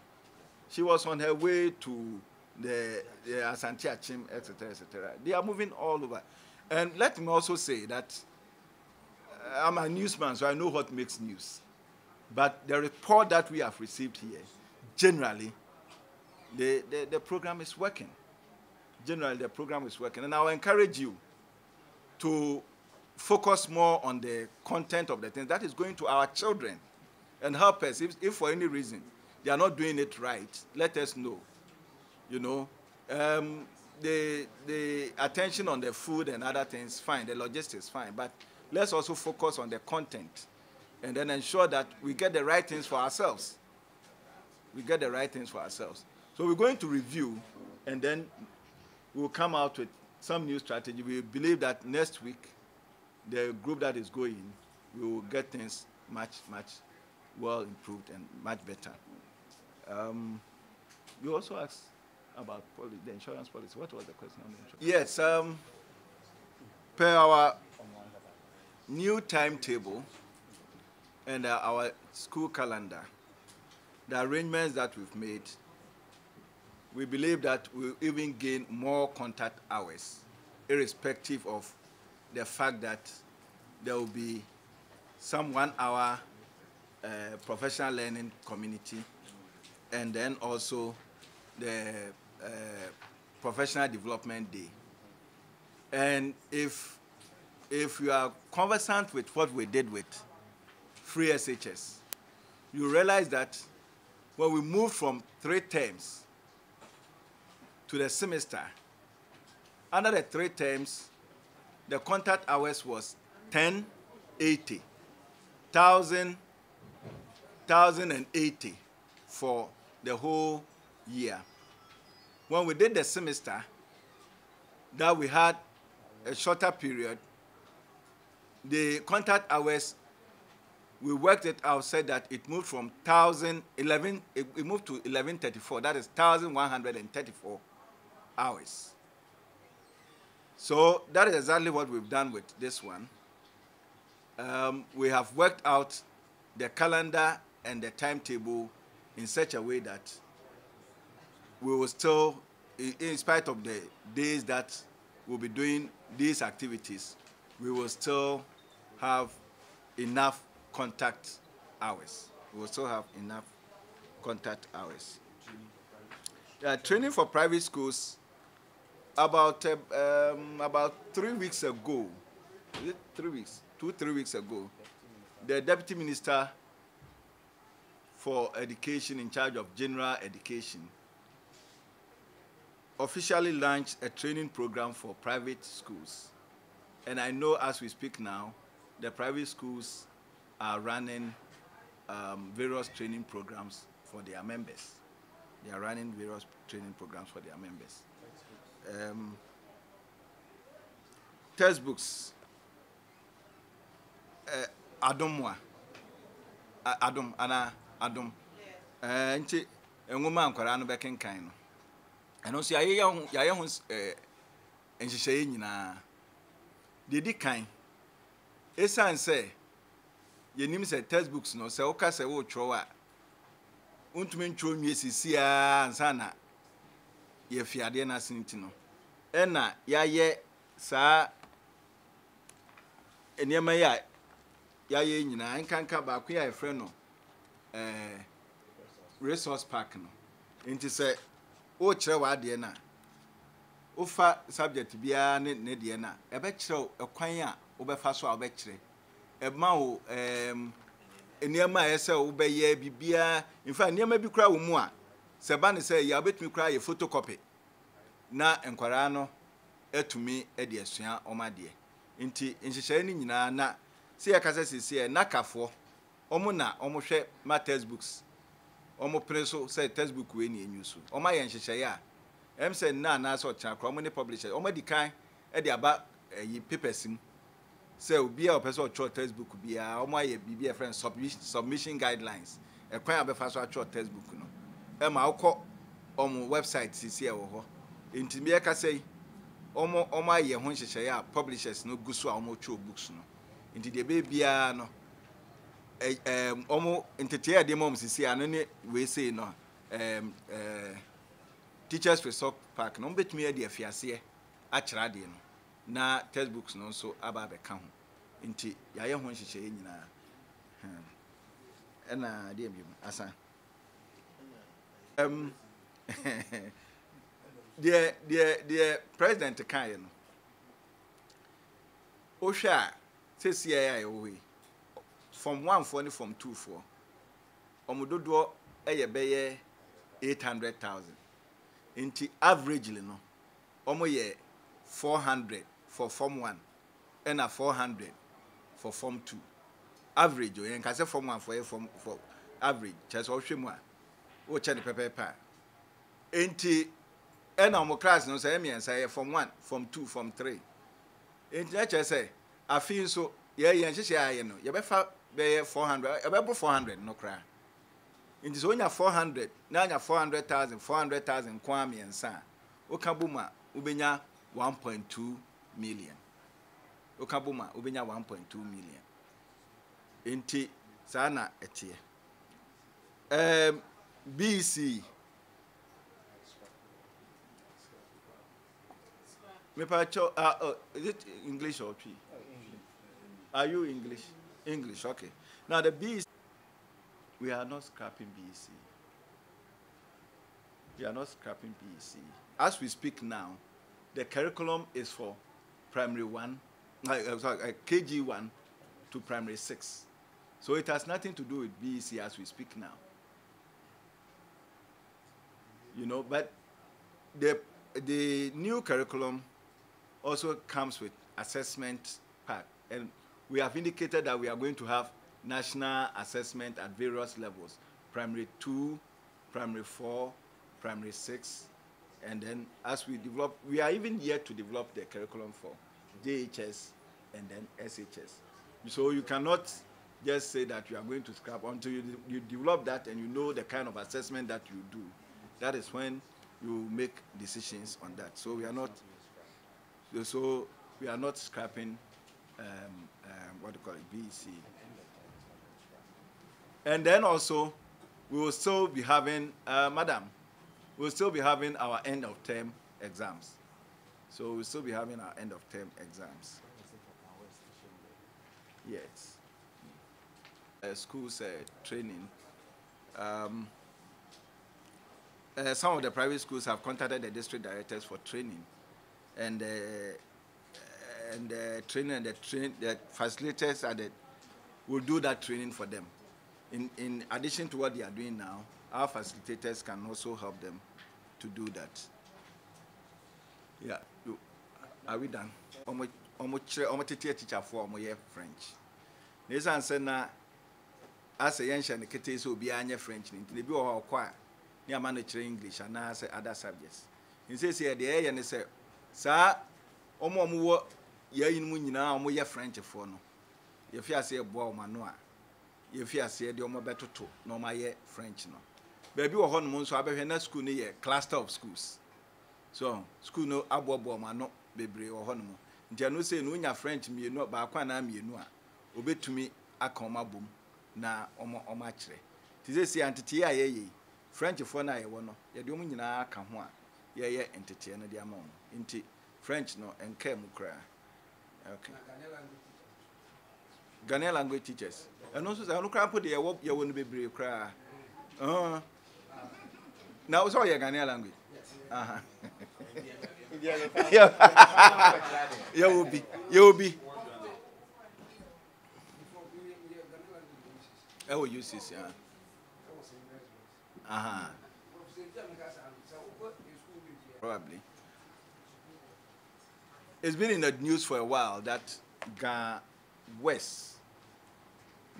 She was on her way to the Asante Achim, etc., etc. They are moving all over. And let me also say that I'm a newsman, so I know what makes news. But the report that we have received here, generally, the program is working. Generally, the program is working. And I will encourage you to focus more on the content of the things that is going to our children and help us. If for any reason they are not doing it right, let us know. You know, the attention on the food and other things, fine. The logistics, fine. But let's also focus on the content and then ensure that we get the right things for ourselves. We get the right things for ourselves. So we're going to review, and then we'll come out with some new strategy. We believe that next week, the group that is going, we will get things much well improved and much better. You also asked about the insurance policy. What was the question on the insurance? Yes, per our new timetable and our school calendar, the arrangements that we've made, we believe that we'll even gain more contact hours, irrespective of the fact that there will be some 1 hour professional learning community, and then also the professional development day. And if you are conversant with what we did with free SHS, you realize that when we moved from 3 terms to the semester, under the 3 terms, the contact hours was 10, 1,080 for the whole year. When we did the semester, that we had a shorter period, the contact hours, we worked it out, said that it moved from 1,011, it moved to 1134, that is 1,134 hours. So that is exactly what we've done with this one. We have worked out the calendar and the timetable in such a way that we will still, in spite of the days that we'll be doing these activities, we will still have enough contact hours. We will still have enough contact hours. Training for private schools, about 3 weeks ago, is it 3 weeks? 2-3 weeks ago, the Deputy Minister for Education in charge of general education officially launched a training program for private schools. And I know as we speak now, the private schools are running various training programs for their members. They are running various training programs for their members. Textbooks. Adom. Nti engoma ankwara no bekenkan no. Eno so yaye ho nhihye nyina. Dedi kan. Esan say yenim say textbooks no say oka say wo tro a untumi ntro nwie sisia ansa na ye fiade na sinti no. Ena yaye saa eniema yaye nyina nkanka ba ko ya efre no resource park no. Nti say o kire wa de na ufa subject bia ne de na ebe kire ekwan a obefa so a obekire ema wo eniema yese obeye bibia in fact eniema bi kra wo mu a se ba ne se ya obetumi kra ye photocopy na enkwara no etumi e de asua omade nti nhihye ni nyina na se ya kasa sese na kafo omo na omo hwe ma textbooks omo preso say textbook we ni enyusu omo ye nhihye ya say na so cha kra omo ne publisher omo di kan e de aba yi papers mu say obi a person cho textbook bia omo aye bibia friend submission guidelines e kwan abefa so cho textbook no e ma akọ omo website sisi e wo ho nti me ka say omo aye ho nhihye ya publishers no gusu a omo cho books no nti de be bia no omo entete ade mom sisi ano ne we say no teachers resort park no betumi ade afiase a kira de no na textbooks no so aba be ka ho nti yaye ho nhihye nyina na de bi asa the president kan no o hwa sesi ya wo yi from 1 for ni from 2 for omododo eye beye 800,000 nti averagely no omo ye 400 for form 1 and 400 for form 2 average o yen ka say form 1 for average chese o hwemu a o che ne pepepa nti and omo class no say me say form 1 form 2 form 3 nti na chese afin so ye nhihye aye no ye befa be 400 be 400 no kra nti so nya 400 na nya 400,000 kwa me nsa o ka buma ubenya 1.2 million o ka buma ubenya 1.2 million nti sana etie BC me pa cho is it English or P? Are you English? English, okay. Now the BC, we are not scrapping BC. We are not scrapping BC. As we speak now, the curriculum is for primary 1, KG1 to primary 6. So it has nothing to do with BEC as we speak now. You know, but the new curriculum also comes with assessment part. And we have indicated that we are going to have national assessment at various levels, primary 2, primary 4, primary 6, and then as we develop, we are even yet to develop the curriculum for JHS and then SHS. So you cannot just say that you are going to scrap until you develop that and you know the kind of assessment that you do. That is when you make decisions on that. So we are not, scrapping what do you call it, BC. And then also, we will still be having, madam, we'll still be having our end of term exams. So we'll still be having our end of term exams. Yes. Schools training. Some of the private schools have contacted the district directors for training, and the facilitators will do that training for them. In addition to what they are doing now, our facilitators can also help them to do that. Yeah, are we done? Teacher for French. This answer now, as a young and kids will be French, they be all quiet. Near manage English and now say other subjects. He says here the air and they say, Sir, Omo, ye in Munina, Omo French for no. If you say a boy manoa, if you say the Omo better to, no my French no. Baby or honeymoon, so I be in school near cluster of schools. So, school no abo mano, baby or honeymoon. Janu say no French me no, but I can't me no. Obey to me a comma boom, na Omo Omachre. Tis say antitia ye. French for na ye wono ye de omu nyina aka ho a ye ye entete no de ama no nti French no enka mu kra. Okay, Ghanaian language teachers and also say no kra put ye wo no bebre kra. Now so ye Ghanaian language. You will be I will use this, yeah. Probably. It's been in the news for a while that West,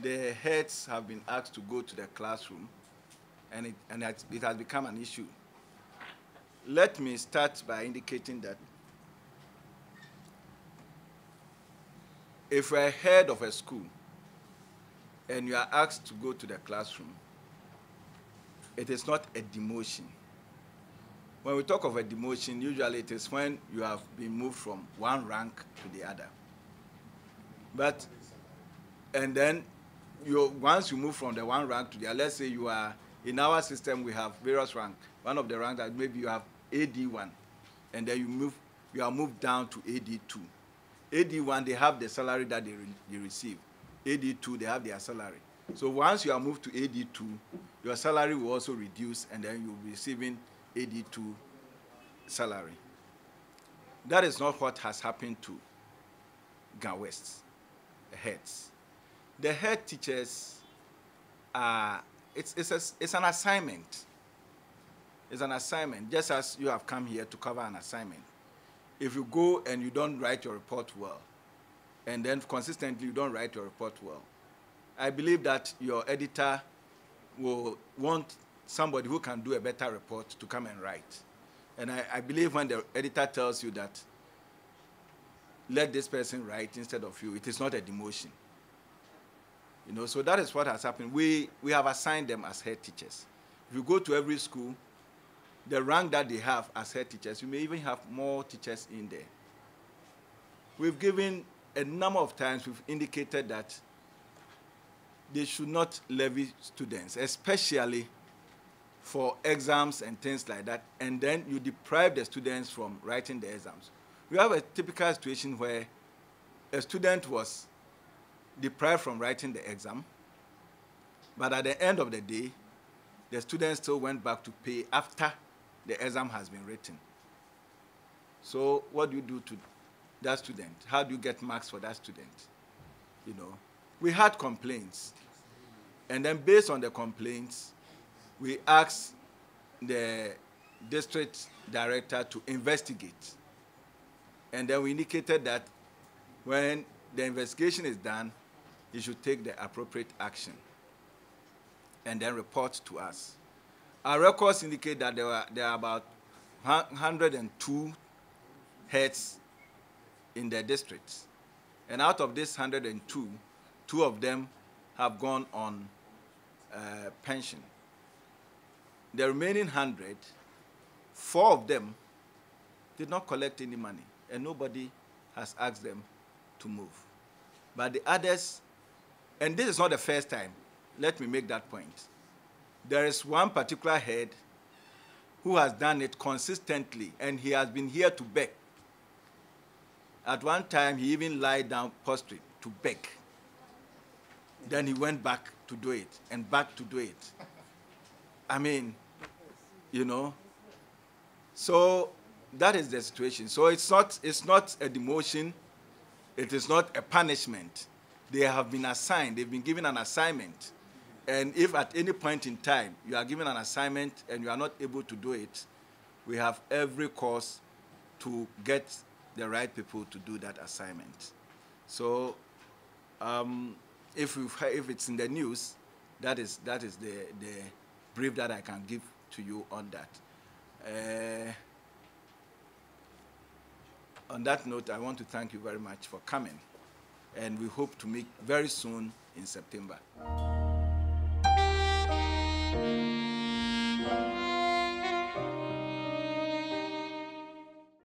the heads have been asked to go to the classroom, and it has become an issue. Let me start by indicating that if you're a head of a school and you are asked to go to the classroom, it is not a demotion. When we talk of a demotion, usually it is when you have been moved from one rank to the other. But, and then once you move from the one rank to the other, let's say you are, in our system we have various ranks. One of the ranks that maybe you have AD1, and then you are moved down to AD2. AD1, they have the salary that they receive. AD2, they have their salary. So once you are moved to AD2, your salary will also reduce, and then you'll be receiving AD2 salary. That is not what has happened to Ga West heads. The head teachers are, it's an assignment. It's an assignment, just as you have come here to cover an assignment. If you go and you don't write your report well, and then consistently you don't write your report well, I believe that your editor will want somebody who can do a better report to come and write. And I believe when the editor tells you that, let this person write instead of you, it is not a demotion. You know, so that is what has happened. We have assigned them as head teachers. If you go to every school, the rank that they have as head teachers, you may even have more teachers in there. We've given a number of times, we've indicated that they should not levy students, especially for exams and things like that, and then you deprive the students from writing the exams. We have a typical situation where a student was deprived from writing the exam, but at the end of the day, the student still went back to pay after the exam has been written. So what do you do to that student? How do you get marks for that student? You know, we had complaints, and then based on the complaints, we asked the district director to investigate. And then we indicated that when the investigation is done, he should take the appropriate action and then report to us. Our records indicate that there are about 102 heads in the district. And out of this 102, 2 of them have gone on pension. The remaining 100, 4 of them did not collect any money, and nobody has asked them to move. But the others, and this is not the first time, let me make that point. There is one particular head who has done it consistently, and he has been here to beg. At one time, he even lied down prostrate to beg. Then he went back to do it, and back to do it. I mean, you know. So that is the situation. So it's not a demotion. It is not a punishment. They have been assigned. They've been given an assignment. And if at any point in time you are given an assignment and you are not able to do it, we have every cause to get the right people to do that assignment. So if it's in the news, that is the brief that I can give to you on that. On that note, I want to thank you very much for coming, and we hope to meet very soon in September.